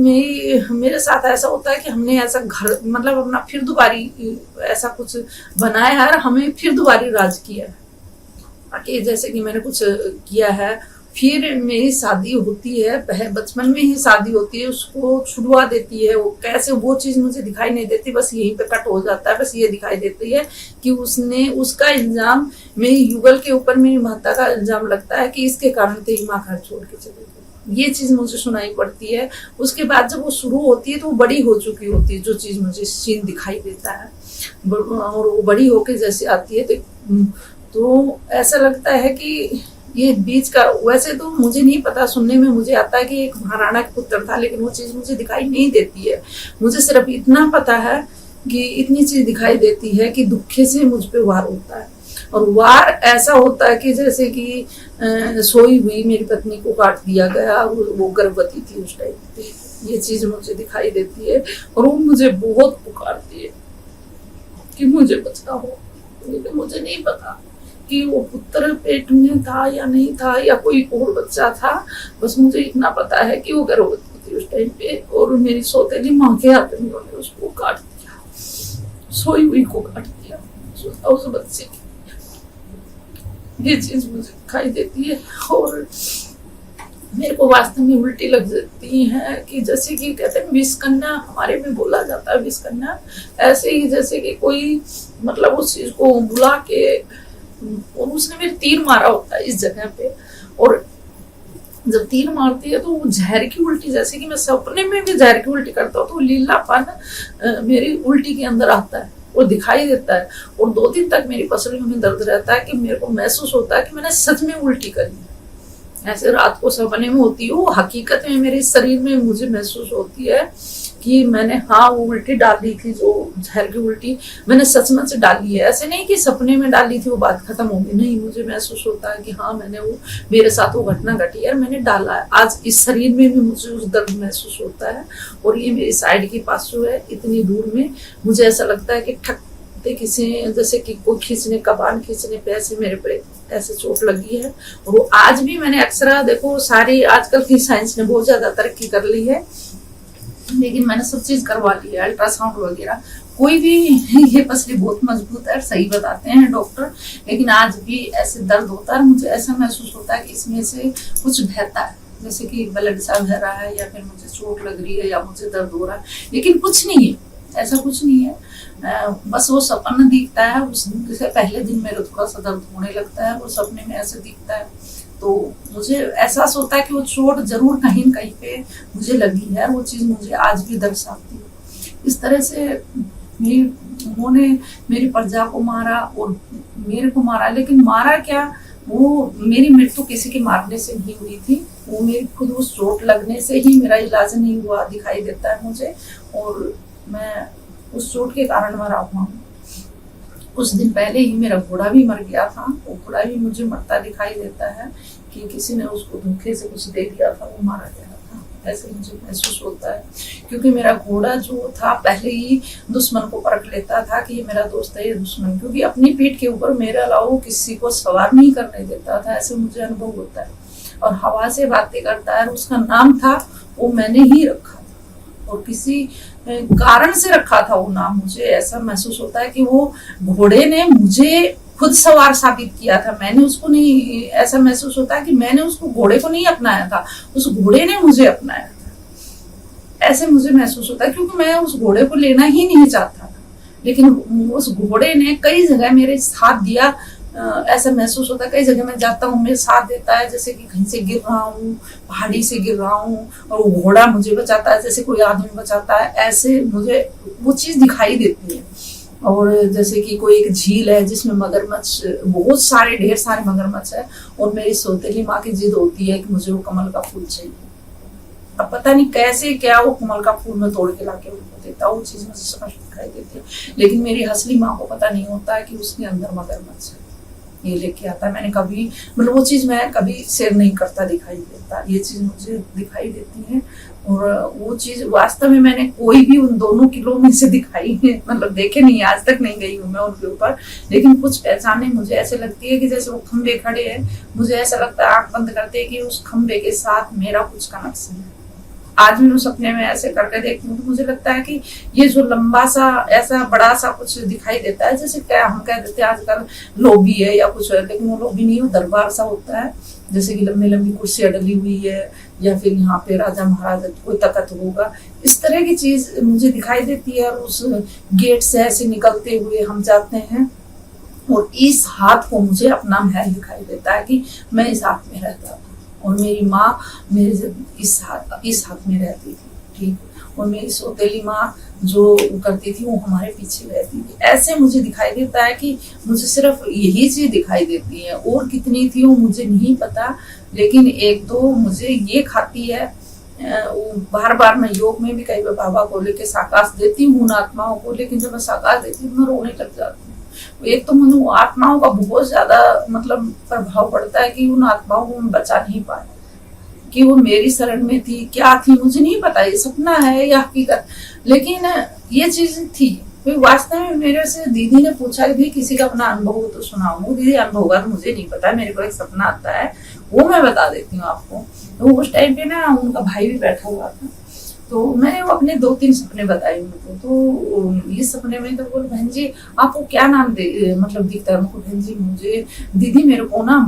मेरे साथ ऐसा होता है कि हमने ऐसा घर मतलब अपना फिर दोबारी ऐसा कुछ बनाया है और हमें फिर दोबारी राज किया है कि जैसे कि मैंने कुछ किया है, फिर मेरी शादी होती है, बचपन में ही शादी होती है, उसको छुड़वा देती है। वो कैसे, वो चीज़ मुझे दिखाई नहीं देती, बस यहीं पे कट हो जाता है। बस ये दिखाई देती है कि उसका इल्ज़ाम मेरी युगल के ऊपर, मेरी माता का इल्ज़ाम लगता है कि इसके कारण तेरी माँ घर छोड़ के चली गई। ये चीज़ मुझे सुनाई पड़ती है। उसके बाद जब वो शुरू होती है तो वो बड़ी हो चुकी होती है, जो चीज़ मुझे सीन दिखाई देता है, और वो बड़ी होके जैसे आती है तो ऐसा लगता है कि ये बीच का, वैसे तो मुझे नहीं पता, सुनने में मुझे आता है कि एक महाराणा का पुत्र था, लेकिन वो चीज़ मुझे दिखाई नहीं देती है। मुझे सिर्फ इतना पता है कि इतनी चीज़ दिखाई देती है कि दुखे से मुझ पे वार होता है, और वार ऐसा होता है कि जैसे कि सोई हुई मेरी पत्नी को काट दिया गया, वो गर्भवती थी उस टाइम पे। ये चीज़ मुझे दिखाई देती है और वो मुझे बहुत पुकारती है कि मुझे बचाओ। लेकिन मुझे नहीं पता कि वो पुत्र पेट में था या नहीं था, या कोई और बच्चा था। बस मुझे इतना पता है कि वो गर्भवती थी उस टाइम पे, और मेरी सौतेली माँ के आदमियों ने उसको काट दिया, सोई हुई को काट दिया उस बच्चे की। ये चीज मुझे दिखाई देती है और मेरे को वास्तव में उल्टी लग जाती है कि जैसे कि कहते हैं विषकन्या, हमारे में बोला जाता है विषकन्या, ऐसे ही जैसे कि कोई मतलब उस चीज को बुला के, और उसने मेरे तीर मारा होता है इस जगह पे, और जब तीर मारती है तो वो जहर की उल्टी, जैसे कि मैं सपने में भी जहर की उल्टी करता हूँ, तो लीलापन मेरी उल्टी के अंदर आता है, वो दिखाई देता है। और 2 दिन तक मेरी पसलियों में दर्द रहता है कि मेरे को महसूस होता है कि मैंने सच में उल्टी करी है। ऐसे रात को सपने में होती है, वो हकीकत में मेरे शरीर में मुझे महसूस होती है कि मैंने वो उल्टी डाली थी, जो जहर की उल्टी मैंने सचमुच डाली है। ऐसे नहीं कि सपने में डाली थी वो बात खत्म हो गई, नहीं, मुझे महसूस होता है कि मैंने वो, मेरे साथ वो घटना घटी है, मैंने डाला है। आज इस शरीर में भी मुझे उस दर्द महसूस होता है। और ये मेरी साइड की पासू है, इतनी दूर में, मुझे ऐसा लगता है कि ठक किसी जैसे कि कोई खींचने, कबान खींचने पे ऐसे मेरे पे ऐसे चोट लगी है। और वो आज भी मैंने एक्सरा, देखो सारी आजकल की साइंस ने बहुत ज्यादा तरक्की कर ली है, लेकिन मैंने सब चीज करवा ली है, अल्ट्रासाउंड वगैरह, कोई भी, ये पसली बहुत मजबूत है, सही बताते हैं डॉक्टर, लेकिन आज भी ऐसे दर्द होता है। मुझे ऐसा महसूस होता है कि इसमें से कुछ बहता है, जैसे कि ब्लड सा बह रहा है, या फिर मुझे चोट लग रही है, या मुझे दर्द हो रहा है, लेकिन कुछ नहीं है, ऐसा कुछ नहीं है। बस वो सपना दिखता है, उससे पहले दिन मेरे थोड़ा सा दर्द होने लगता है, वो सपने में ऐसे दिखता है, तो मुझे एहसास होता है कि वो चोट जरूर कहीं न कहीं पे मुझे लगी है। वो चीज़ मुझे आज भी दर्शाती है। इस तरह से उन्होंने मेरी प्रजा को मारा और मेरे को मारा, लेकिन मारा क्या, वो मेरी मृत्यु किसी के मारने से नहीं हुई थी, वो मेरी खुद उस चोट लगने से ही मेरा इलाज नहीं हुआ दिखाई देता है मुझे, और मैं उस चोट के कारण मरा हुआ हूँ। उस दिन पहले ही मेरा घोड़ा भी मर गया था, वो घोड़ा भी मुझे मरता दिखाई देता है कि किसी ने उसको धोखे से कुछ दे दिया था, वो मारा गया था, ऐसे मुझे महसूस होता है। क्योंकि मेरा घोड़ा जो था पहले ही दुश्मन को परख लेता था कि ये मेरा दोस्त है, ये दुश्मन, क्योंकि अपनी पीठ के ऊपर मेरे अलावा वो किसी को सवार नहीं करने देता था, ऐसे मुझे अनुभव होता है। और हवा से बातें करता है, उसका नाम था, वो मैंने ही रखा था, और किसी कारण से रखा था वो नाम। मुझे ऐसा महसूस होता है कि वो घोड़े ने मुझे खुद सवार साबित किया था, मैंने उसको नहीं। ऐसा महसूस होता है कि मैंने उसको, घोड़े को नहीं अपनाया था, उस घोड़े ने मुझे अपनाया था, ऐसे मुझे महसूस होता है। क्योंकि मैं उस घोड़े को लेना ही नहीं चाहता था, लेकिन उस घोड़े ने कई जगह मेरे साथ दिया। ऐसा महसूस होता है कई जगह मैं जाता हूँ, मेरे साथ देता है, जैसे कि कहीं से गिर रहा हूँ, पहाड़ी से गिर रहा हूँ, और वो घोड़ा मुझे बचाता है, जैसे कोई आदमी बचाता है, ऐसे मुझे वो चीज दिखाई देती है। और जैसे कि कोई एक झील है जिसमें मगरमच्छ, बहुत सारे, ढेर सारे मगरमच्छ है, और मेरी सौतेली माँ की जिद होती है कि मुझे वो कमल का फूल चाहिए। अब पता नहीं कैसे क्या वो कमल का फूल में तोड़ के लाके उनको देता, वो चीज मुझे स्पष्ट दिखाई देती है। लेकिन मेरी हसली माँ को पता नहीं होता है कि उसके अंदर मगरमच्छ है। ये लेके आता है। मैंने कभी मतलब वो चीज मैं कभी शेयर नहीं करता, दिखाई देता, ये चीज मुझे दिखाई देती है। और वो चीज वास्तव में मैंने कोई भी उन दोनों किलो में से दिखाई है, मतलब देखे नहीं, आज तक नहीं गई हूँ मैं उनके ऊपर, लेकिन कुछ पहचाने मुझे ऐसे लगती है कि जैसे वो खंबे खड़े हैं, मुझे ऐसा लगता है आंख बंद करते हैं कि उस खंबे के साथ मेरा कुछ कनेक्शन है। आज भी मैं सपने में ऐसे करके देखती हूँ तो मुझे लगता है कि ये जो लंबा सा ऐसा बड़ा सा कुछ दिखाई देता है, जैसे क्या हम कह देते हैं आजकल लोबी है या कुछ है, लेकिन वो लोबी नहीं, वो दरबार सा होता है, जैसे कि लंबी लंबी कुर्सियां डली हुई है, या फिर यहाँ पे राजा महाराजा कोई तख्त होगा, इस तरह की चीज मुझे दिखाई देती है। और उस गेट से ऐसे निकलते हुए हम जाते हैं, और इस हाथ को मुझे अपना महल दिखाई देता है कि मैं इस हाथ में रहता था, और मेरी माँ मेरे इस हाथ में रहती थी, ठीक, और मेरी सौतेली माँ जो करती थी वो हमारे पीछे रहती थी। ऐसे मुझे दिखाई देता है कि मुझे सिर्फ यही चीज दिखाई देती है, और कितनी थी वो मुझे नहीं पता, लेकिन एक दो मुझे ये खाती है। बार बार मैं योग में भी कई बार बाबा को लेके साकाश देती हूँ उन आत्माओं को, लेकिन जब मैं साकाश देती हूँ मैं रोने लग जाती हूँ। एक तो मुझे आत्माओं का बहुत ज्यादा मतलब प्रभाव पड़ता है कि उन आत्माओं को मैं बचा नहीं पाया, कि वो मेरी शरण में थी, क्या थी मुझे नहीं पता, ये सपना है या हकीकत, लेकिन ये चीज थी। फिर वास्तव में मेरे से दीदी ने पूछा कि किसी का अपना अनुभव हो तो सुनाओ। दीदी अनुभव का तो मुझे नहीं पता, मेरे को एक सपना आता है वो मैं बता देती हूँ आपको। तो उस टाइम पे ना उनका भाई भी बैठा हुआ था, तो मैंने वो अपने 2-3 सपने बताए उनको। तो इस सपने में तो बोले बहन जी आपको क्या नाम मतलब दिखता है? उनको बहन जी मुझे दीदी मेरे को ना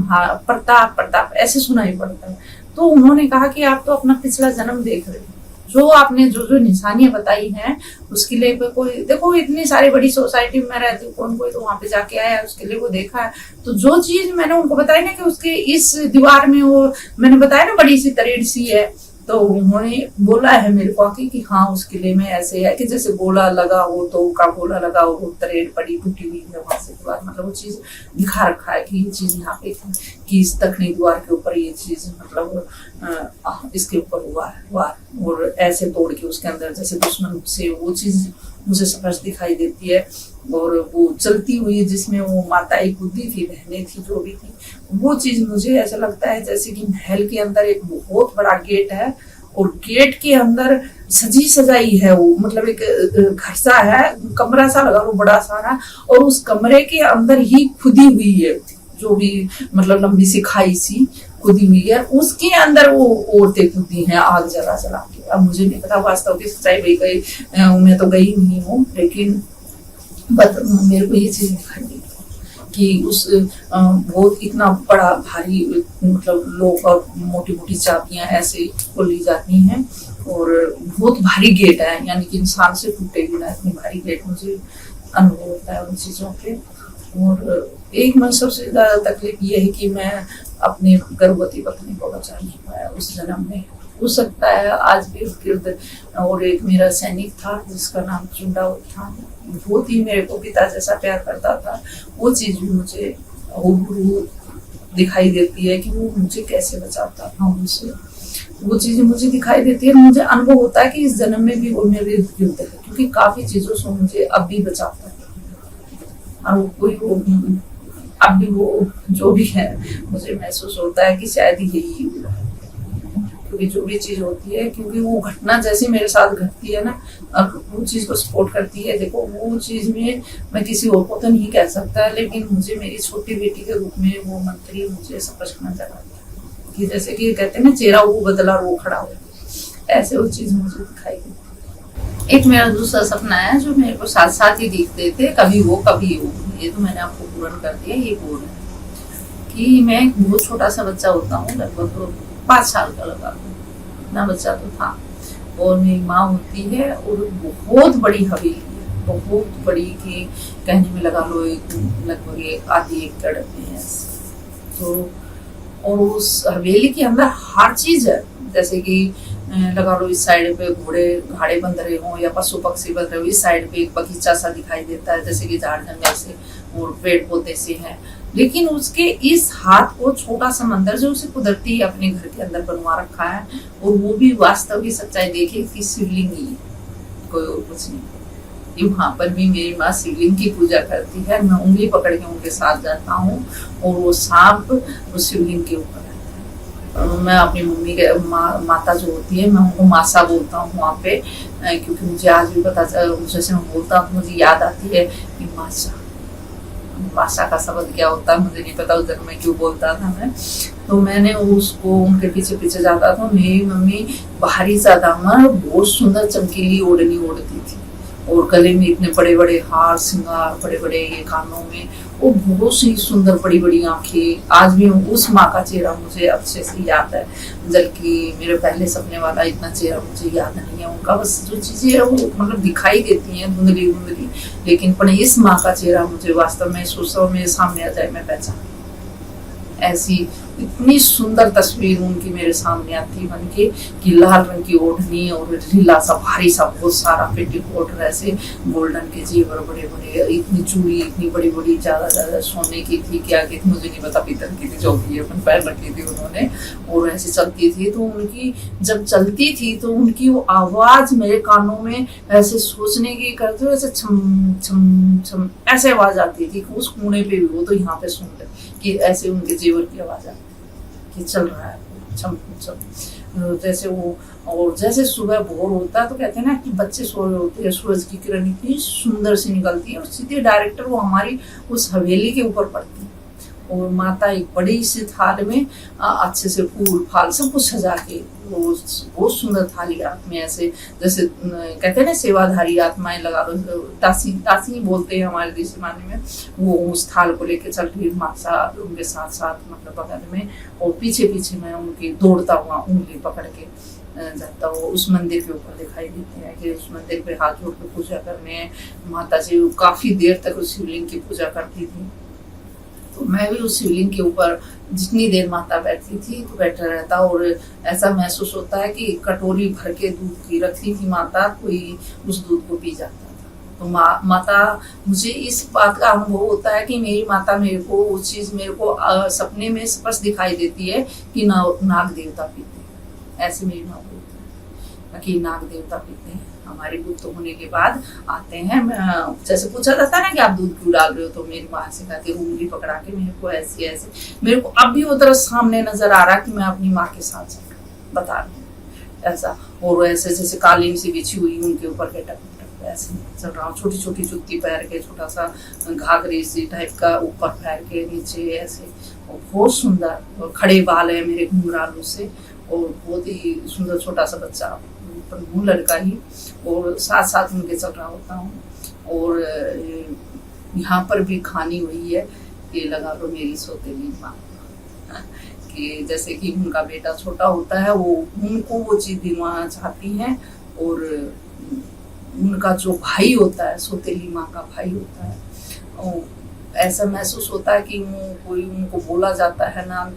प्रताप प्रताप ऐसे सुनाई पड़ता है। तो उन्होंने कहा कि आप तो अपना पिछला जन्म देख रहे हो, जो आपने जो निशानियां बताई हैं उसके लिए कोई देखो, इतनी सारी बड़ी सोसाइटी में रहती हूँ, कौन कोई तो वहां पे जाके आया उसके लिए वो देखा है। तो जो चीज मैंने उनको बताई ना कि उसके इस दीवार में वो मैंने बताया ना बड़ी सी तरेड़ सी है, तो उन्होंने बोला है मेरे को कि हाँ उस किले में ऐसे है कि जैसे गोला लगा हो तो का गोला लगा हो, तरेड़ पड़ी टूटी हुई है वहां से दीवार, मतलब वो चीज दिखा रखा है कि ये चीज यहाँ पे थी, कि इस दक्षिणी द्वार के ऊपर ये चीज मतलब इसके ऊपर हुआ है वार, और ऐसे तोड़ के उसके अंदर जैसे दुश्मन से वो चीज मुझे स्पष्ट दिखाई देती है। और वो चलती हुई जिसमें वो माताएं कूदी थी, बहनें थी, जो भी थी, वो चीज मुझे ऐसा लगता है जैसे कि महल के अंदर एक बहुत बड़ा गेट है, और गेट के अंदर सजी सजाई है वो, मतलब एक घर सा है, कमरा सा लगा वो बड़ा सारा, और उस कमरे के अंदर ही खुदी हुई है जो भी मतलब लंबी सी खाई सी खुदी हुई है, उसके अंदर वो औरतें खुदी हैं आग जला जला के। अब मुझे नहीं पता वास्तव की सच्चाई भाई गई, मैं तो गई नहीं हूँ, लेकिन मेरे को ये चीज दिखाई दी कि उस बहुत इतना बड़ा भारी मतलब लोग और मोटी मोटी चाबियां ऐसे खोली जाती हैं, और बहुत भारी गेट है, यानी कि इंसान से टूटेगी ना इतनी भारी गेट, मुझे अनुभव होता है उन चीजों पे। और एक मैं सबसे ज्यादा तकलीफ ये है कि मैं अपनी गर्भवती पत्नी को बचा नहीं पाया उस जन्म में। हो सकता है आज भी गिर्द, और एक मेरा सैनिक था जिसका नाम चुंडा था, बहुत ही मेरे को पिता जैसा प्यार करता था, वो चीज भी मुझे हूबहू दिखाई देती है कि वो मुझे कैसे बचाता था उनसे, वो चीजें मुझे दिखाई देती है। मुझे अनुभव होता है कि इस जन्म में भी वो मेरे गिर्द है, क्योंकि काफी चीजों से मुझे अब भी बचाता है, और कोई वो अब भी वो जो भी है मुझे महसूस होता है कि शायद यही हुआ, क्योंकि जो भी चीज होती है, क्योंकि वो घटना जैसी मेरे साथ घटती है ना, अब वो चीज को सपोर्ट करती है। देखो वो चीज में मैं किसी और को तो नहीं कह सकता, लेकिन मुझे मेरी छोटी बेटी के रूप में वो मंत्री मुझे स्पष्ट नजर आता है कि जैसे कि कहते हैं ना चेहरा वो बदला रो खड़ा हो, ऐसे वो चीज मुझे दिखाई देती। एक मेरा दूसरा सपना है जो मेरे को साथ साथ ही दिखते थे, कभी वो कभी वो, ये तो मैंने आपको पूर्ण कर दिया। ये बोल है कि मैं एक बहुत छोटा सा बच्चा होता हूँ, लगभग 5 साल का लगा इतना बच्चा तो था, और मेरी माँ होती है, और बहुत बड़ी हवेली है, बहुत बड़ी की कहने में लगा लो लगभग 1.5 एकड़ में है। तो और उस हवेली के अंदर हर चीज है, जैसे कि लगा लो इस साइड पे घोड़े घाड़े बंध रहे हो या पशु पक्षी बंध रहे हो, इस साइड पे एक बगीचा सा दिखाई देता है जैसे कि झाड़ जंगल से और पेड़ पौधे से है, लेकिन उसके इस हाथ को छोटा सा मंदिर जो उसे कुदरती अपने घर के अंदर बनवा रखा है, और वो भी वास्तव की सच्चाई देखे कि शिवलिंग ही है, कोई और कुछ नहीं। कि वहाँ पर भी मेरी माँ शिवलिंग की पूजा करती है। मैं उंगली पकड़ के उनके साथ जाता हूँ और वो सांप वो शिवलिंग के ऊपर रहता है। मैं अपनी मम्मी के माता जो होती है मैं उनको मासा बोलता हूँ वहाँ पे, क्योंकि मुझे आज भी पता जैसे मैं बोलता हूँ मुझे याद आती है कि मासा मासा का शब्द क्या होता है मुझे नहीं पता, उधर मैं क्यों बोलता था मैं। तो मैंने उसको उनके पीछे पीछे जाता था। मेरी मम्मी बाहरी सादामा बहुत सुंदर चमकीली ओढ़नी ओढ़ती थी और गले में इतने बड़े बड़े हार श्रृंगार, बड़े बड़े ये कानों में, वो बहुत सी सुंदर बड़ी बड़ी आंखें। आज भी उस माँ का चेहरा मुझे अच्छे से याद है, जबकि मेरे पहले सपने वाला इतना चेहरा मुझे याद नहीं है उनका। बस जो चीजें है वो मतलब दिखाई देती हैं धुंधली धुंधली, लेकिन पर इस माँ का चेहरा मुझे वास्तव में सोचता मेरे सामने आ जाए मैं पहचान। ऐसी इतनी सुंदर तस्वीर उनकी मेरे सामने आती बन के कि लाल रंग की ओढ़नी और ढीला सा भारी सा बहुत सारा पेटीकोट, ऐसे गोल्डन के जेवर बड़े बड़े, इतनी चूड़ी इतनी बड़ी बड़ी, ज्यादा सोने की थी क्या की थी मुझे नहीं पता, पीतल की थी जो भी अपन पहन रखी थी उन्होंने। और ऐसे चलती थी तो उनकी जब चलती थी तो उनकी वो आवाज मेरे कानों में ऐसे सोचने की करते हुए ऐसे छम छम छम ऐसे आवाज आती थी कि उस कोने पे भी वो तो यहाँ पे सुन ले कि ऐसे उनके जेवर की आवाज आती कि चल रहा है छम छम जैसे वो। और जैसे सुबह भोर होता है तो कहते हैं ना कि बच्चे सो रहे होते हैं, सूरज की किरण इतनी सुंदर सी निकलती है और सीधे डायरेक्टर वो हमारी उस हवेली के ऊपर पड़ती है। और माता एक बड़ी सी थाल में अच्छे से फूल फाल सब कुछ सजा के वो बहुत सुंदर थाली हाथ में ऐसे, जैसे कहते हैं ना सेवाधारी आत्माएं लगा लो, दासी दासी बोलते हैं हमारे देश माने में, वो उस थाल को लेके चल रही माता उनके साथ साथ मतलब बगल में, और पीछे पीछे मैं उनकी दौड़ता हुआ उंगली पकड़ के जाता हुआ उस मंदिर के ऊपर दिखाई देते हैं कि उस मंदिर पे हाथ जोड़ के पूजा करने। माता जी काफी देर तक उस शिवलिंग की पूजा करती थी, तो मैं भी उस शिवलिंग के ऊपर जितनी देर माता बैठती थी तो बैठा रहता। और ऐसा महसूस होता है कि कटोरी भर के दूध की रखती थी माता, कोई उस दूध को पी जाता था। तो माता मुझे इस बात का अनुभव होता है कि मेरी माता मेरे को वो चीज मेरे को सपने में स्पष्ट दिखाई देती है कि नाग देवता पीते हैं। ऐसे मेरी माँ बोलती है कि नाग देवता पीते हैं, हमारे गुप्त होने के बाद आते हैं। जैसे पूछा जाता है ना कि आप दूध क्यों डाल रहे हो, तो मेरी माँ से कहती है उंगली पकड़ा के मेरे को ऐसे ऐसे, मेरे को अब भी वो तरह सामने नजर आ रहा कि मैं अपनी माँ के साथ बता रही हूँ ऐसा। और ऐसे जैसे कालीन सी बिछी हुई उनके ऊपर के टक ऐसे चल रहा हूँ, छोटी छोटी जुत्ती पहन के, छोटा सा घाघरे सी टाइप का ऊपर पहन के नीचे ऐसे, और बहुत सुंदर और खड़े बाल है मेरे घुंघरालू से, और बहुत ही सुंदर छोटा सा बच्चा पर हूँ लड़का ही, और साथ साथ उनके चल रहा होता हूँ। और यहाँ पर भी खानी हुई है कि लगा लो मेरी सौतेली माँ कि जैसे कि उनका बेटा छोटा होता है वो उनको वो चीज दिलवाना चाहती हैं, और उनका जो भाई होता है सौतेली माँ का भाई होता है, और ऐसा महसूस होता है कि कोई उनको बोला जाता है नाम,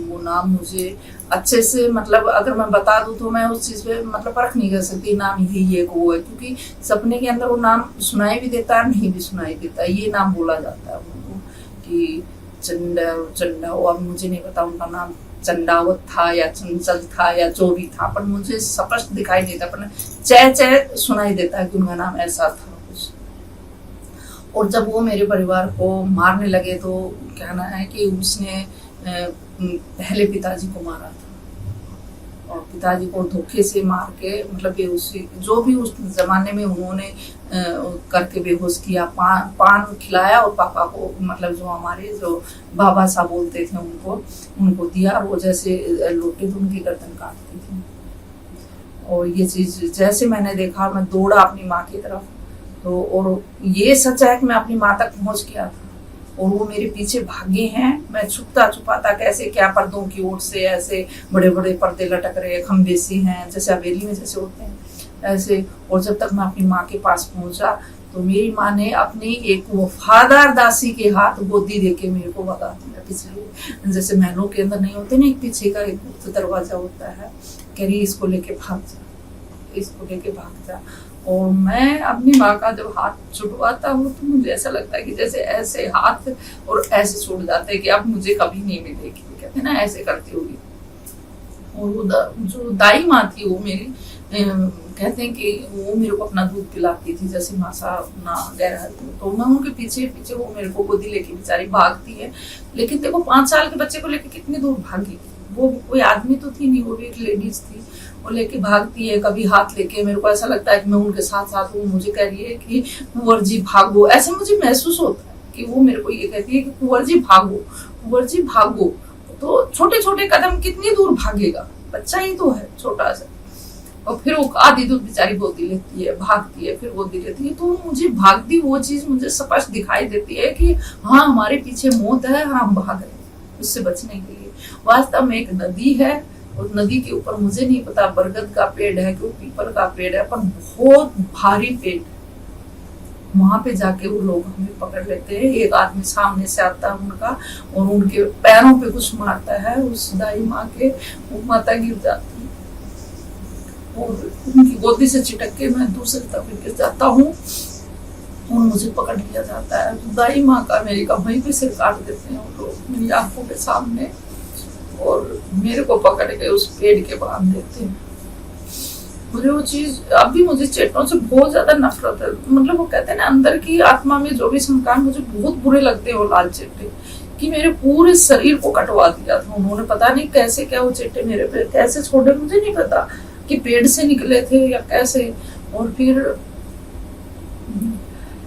वो नाम मुझे अच्छे से मतलब अगर मैं बता दूं तो मैं उस चीज़ पे मतलब परख नहीं कर सकती नाम यही है वो है, क्योंकि सपने के अंदर वो नाम सुनाई भी देता है नहीं भी सुनाई देता है। ये नाम बोला जाता है उनको कि चंडा, अब मुझे नहीं पता उनका नाम चंडावत था या चंचल था या जो भी था, पर मुझे स्पष्ट दिखाई देता, पर चह चह सुनाई देता है कि उनका नाम ऐसा था कुछ। और जब वो मेरे परिवार को मारने लगे तो कहना है कि उसने पहले पिताजी को मारा था, और पिताजी को धोखे से मार के मतलब बेहोशी जो भी उस जमाने में उन्होंने करके बेहोश किया, पान खिलाया और पापा को मतलब जो हमारे जो बाबा साहब बोलते थे उनको दिया, वो जैसे लोटे तो उनकी गर्दन काटती थी। और ये चीज जैसे मैंने देखा मैं दौड़ा अपनी माँ की तरफ, तो और ये सच है कि मैं अपनी माँ तक पहुंच गया था और वो मेरे पीछे भागे हैं। मैं छुपता छुपाता कैसे क्या पर्दों की ओर से ऐसे बड़े बड़े पर्दे लटक रहे खंबे से हैं जैसे हवेली में जैसे होते हैं ऐसे। और जब तक मैं अपनी माँ के पास पहुंचा तो मेरी माँ ने अपनी एक वफादार दासी के हाथ गोदी देके मेरे को भगा दिया पीछे, जैसे महलों के अंदर नहीं होते ना एक पीछे का एक दरवाजा होता है, कह रही इसको लेके भाग जा, इसको लेके भाग जा। और मैं अपनी माँ का जब हाथ छुड़वाता हूँ तो मुझे ऐसा लगता है कि जैसे ऐसे हाथ और ऐसे छूट जाते हैं कि अब मुझे कभी नहीं मिलेगी, कहते हैं ना ऐसे करती होगी। और वो जो दाई माँ थी वो मेरी कहते हैं कि वो मेरे को अपना दूध पिलाती थी, जैसे मासा अपना गहरा, तो मैं उनके पीछे पीछे, वो मेरे को गोदी लेके बेचारी भागती है। लेकिन देखो 5 साल के बच्चे को लेके कितनी दूर भागी, वो कोई आदमी तो थी नहीं, वो भी एक लेडीज थी, वो लेके भागती है, कभी हाथ लेके, मेरे को ऐसा लगता है कि मैं उनके साथ साथ हूँ, मुझे कह रही है कि कुंवर जी भागो, ऐसे मुझे महसूस होता है कि वो मेरे को ये कहती है कि कुंवर जी भागो, कुंवर जी भागो। तो छोटे छोटे कदम कितनी दूर भागेगा, बच्चा ही तो है छोटा सा। और फिर वो आधी दूर बेचारी गोदी लेती है, भागती है, फिर गोदी लेती है। तो मुझे भागती वो चीज मुझे स्पष्ट दिखाई देती है कि हाँ, हमारे पीछे मौत है और हम भाग रहे हैं उससे बचने के लिए। वास्तव में एक नदी है, और नदी के ऊपर मुझे नहीं पता बरगद का पेड़ है कि पीपल का पेड़ है, पर बहुत भारी पेड़ है। वहां पे जाके वो लोग हमें पकड़ लेते हैं। एक आदमी सामने से आता है उनका, और उनके पैरों पे कुछ मारता है, उस दाई माँ के, वो माता गिर जाती है और उनकी गोदी से चिटक के मैं दूसरी तरफ गिर जाता हूँ और मुझे पकड़ लिया जाता है। तो दाई माँ का मेरी का वहीं पे सिर काट देते हैं वो लोग मेरी आंखों के सामने, और मेरे को पकड़ के उस पेड़ के बांध देते हैं। मुझे वो चीज अभी, मुझे चेटों से बहुत ज्यादा नफरत है। मतलब वो कहते हैं ना, अंदर की आत्मा में जो भी संकार, मुझे बहुत बुरे लगते हैं वो लाल चेटे, कि मेरे पूरे शरीर को कटवा दिया था उन्होंने। पता नहीं कैसे, क्या वो चेटे मेरे पे कैसे छोड़े, मुझे नहीं पता कि पेड़ से निकले थे या कैसे। और फिर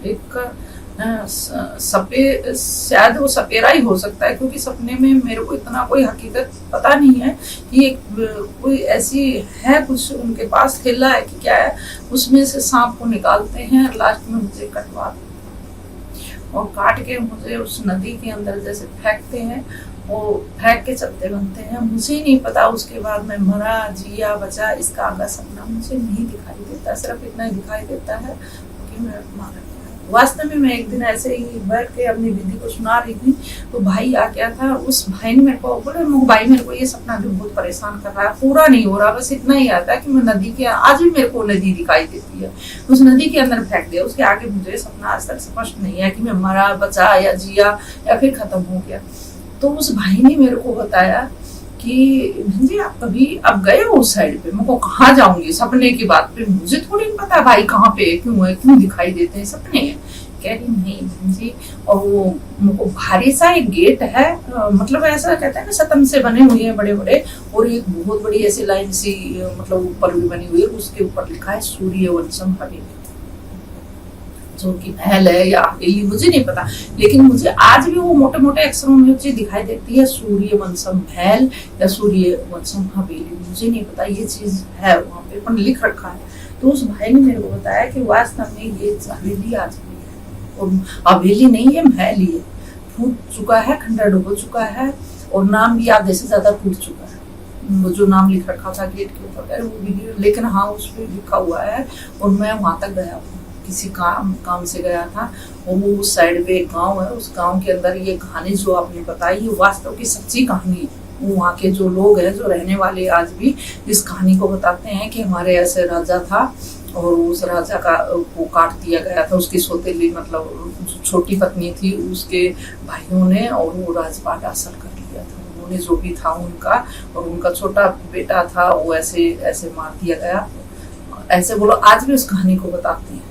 एक शायद वो सपेरा ही हो सकता है, क्योंकि सपने में मेरे को इतना कोई हकीकत पता नहीं है कि एक कोई ऐसी है, कुछ उनके पास खेला है कि क्या है, उसमें से सांप को निकालते हैं, लास्ट में मुझे कटवा और काट के मुझे उस नदी के अंदर जैसे फेंकते हैं, वो फेंक के चलते बनते हैं। मुझे नहीं पता उसके बाद मैं मरा, जिया, बचा, इसका आगा सपना मुझे नहीं दिखाई देता, सिर्फ इतना ही दिखाई देता है कि मैं मारा। वास्तव में मैं एक दिन ऐसे ही बैठ के अपनी दीदी को सुना रही थी, तो भाई आ गया था। उस भाई ने मेरे को बोले, भाई मेरे को ये सपना भी बहुत परेशान कर रहा है, पूरा नहीं हो रहा, बस इतना ही आता है कि मैं नदी के, आज भी मेरे को नदी दिखाई देती है, उस नदी के अंदर फेंक दिया। उसके आगे मुझे सपना आज तक स्पष्ट नहीं है कि मैं मरा, बचा या जिया या फिर खत्म हो गया। तो उस भाई ने मेरे को बताया कि जी आप कभी अब गए हो उस साइड पे? मैं को कहाँ जाऊंगी सपने की बात पे, मुझे थोड़ी पता भाई कहाँ पे क्यों है, क्यों दिखाई देते हैं सपने। कह रही नहीं जी, और वो मुझको भारी सा एक गेट है, मतलब ऐसा कहते हैं ना सतम से बने हुए हैं बड़े बड़े, और एक बहुत बड़ी ऐसी लाइन सी मतलब ऊपर भी बनी हुई है, उसके ऊपर लिखा है सूर्यवंशम हवेली, जो कि महल है या हवेली मुझे नहीं पता, लेकिन मुझे आज भी वो मोटे मोटे अक्षरों में चीज दिखाई देती है, सूर्यवंशम महल या सूर्यवंशम हवेली, मुझे नहीं पता ये चीज है वहाँ पे, पर लिख रखा है। तो उस भाई ने मेरे को बताया कि वास्तव में ये हवेली आज भी है, और हवेली नहीं है, महल ही है, फूट चुका है, खंडर डूब चुका है, और नाम भी आधे से ज्यादा फूट चुका है। वो जो नाम लिख रखा था गेट के ऊपर वो भी, लेकिन हाँ उस पर लिखा हुआ है। और मैं वहां तक गया हूँ, किसी काम से गया था, और वो उस साइड पे एक गांव है, उस गांव के अंदर ये कहानी जो आपने बताई ये वास्तव की सच्ची कहानी है। वहाँ के जो लोग हैं, जो रहने वाले, आज भी इस कहानी को बताते हैं कि हमारे ऐसे राजा था, और उस राजा का वो काट दिया गया था, उसकी सौतेली मतलब जो छोटी पत्नी थी उसके भाइयों ने, और वो राजपाट हासिल कर लिया था उन्होंने, जो भी था उनका, और उनका छोटा बेटा था वो ऐसे ऐसे मार दिया गया। ऐसे बोलो आज भी उस कहानी को बताते हैं।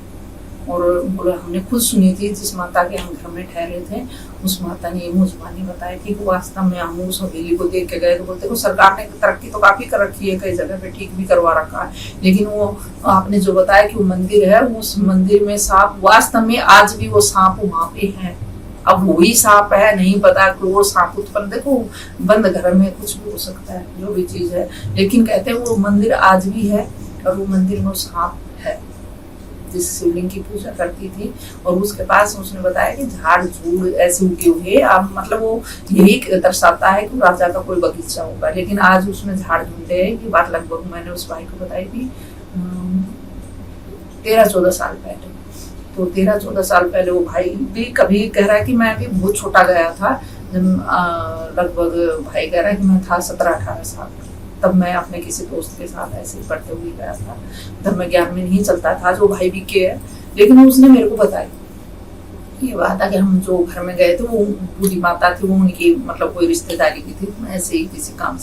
और बोलो हमने खुद सुनी थी, जिस माता के हम घर में ठहरे थे, उस माता ने मुझबानी बताई थी कि वास्तव में हम उस हवेली को देख के गए तो बोलते सरकार ने तरक्की तो काफी कर रखी है, कई जगह पे ठीक भी करवा रखा है, लेकिन वो आपने जो बताया कि वो मंदिर है, उस मंदिर में सांप, वास्तव में आज भी वो सांप वहां पे है। अब वही सांप है नहीं पता कि वो सांप उत्पन्न, देखो बंद घर में कुछ भी हो सकता है, जो भी चीज है, लेकिन कहते हैं वो मंदिर आज भी है, और वो मंदिर में सांप है जिस शिवलिंग की पूजा करती थी। और उसके पास उसने बताया कि झाड़ झूड़ ऐसे उगे हुए, अब मतलब वो यही दर्शाता है कि राजा का कोई बगीचा होगा, लेकिन आज उसमें झाड़ झूठ है। ये बात लगभग मैंने उस भाई को बताई थी 13-14 साल पहले। तो 13-14 साल पहले वो भाई भी कभी कह रहा है कि मैं भी बहुत छोटा गया था, जब लगभग भाई कह रहा है कि मैं था 17-18 साल, तब मैं अपने किसी दोस्त के साथ ऐसे ही पढ़ते हुए गया था, तब मैं ज्ञान में नहीं चलता था, जो भाई भी के है, लेकिन उसने मेरे को बताया ये बात है कि हम जो घर में गए थे वो बूढ़ी माता थी, वो उनकी मतलब कोई रिश्तेदारी की थी, ऐसे ही किसी काम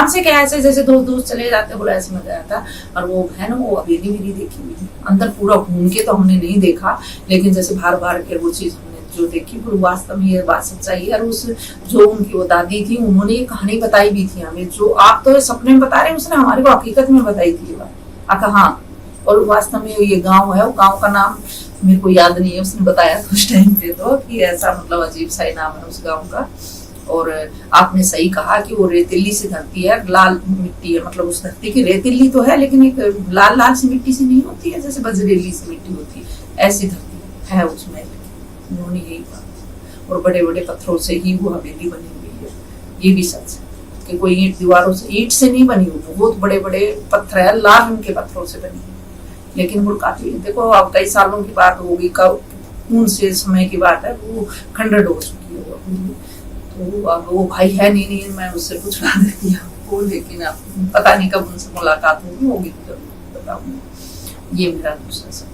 से क्या ऐसे जैसे दोस्त दोस्त चले जाते बोला ऐसे में गया था। और वो है ना वो हवेली मेरी देखी हुई थी, अंदर पूरा घूम के तो हमने नहीं देखा, लेकिन जैसे बाहर बाहर के वो चीज हमने जो देखी वो वास्तव में ये बात सच्चाई है। और उस जो उनकी वो दादी थी उन्होंने ये कहानी बताई भी थी हमें, जो आप तो सपने में बता रहे हैं उसने हमारे को हकीकत में बताई थी ये बात। हाँ, और वास्तव में ये गांव है, वो गांव का नाम मेरे को याद नहीं है, उसने बताया था उस टाइम पे तो कि ऐसा मतलब अजीब सा ही नाम है उस गांव का। और आपने सही कहा कि वो रेतीली सी धरती है, लाल मिट्टी है, मतलब उस धरती की रेतीली तो है लेकिन एक लाल लाल सी मिट्टी सी नहीं होती है जैसे बजरेली सी मिट्टी होती है, ऐसी धरती है उसमें। उन्होंने यही कहा, और बड़े बड़े पत्थरों से ही वो हवेली बनी हुई है, ये भी सच है कि कोई ईंट दीवारों से ईंट से नहीं बनी हुई, बहुत बड़े बड़े पत्थर है, लाल रंग के पत्थरों से बनी हुई। लेकिन वो काफी देखो अब कई सालों की बात होगी, कौन से समय की बात है, वो खंडर हो चुकी है तो अब वो भाई है नहीं, मैं उससे पूछवा देती हूँ, लेकिन अब पता नहीं कब उनसे मुलाकात होगी तो जरूर बताऊंगी। ये मेरा दूसरा सवाल।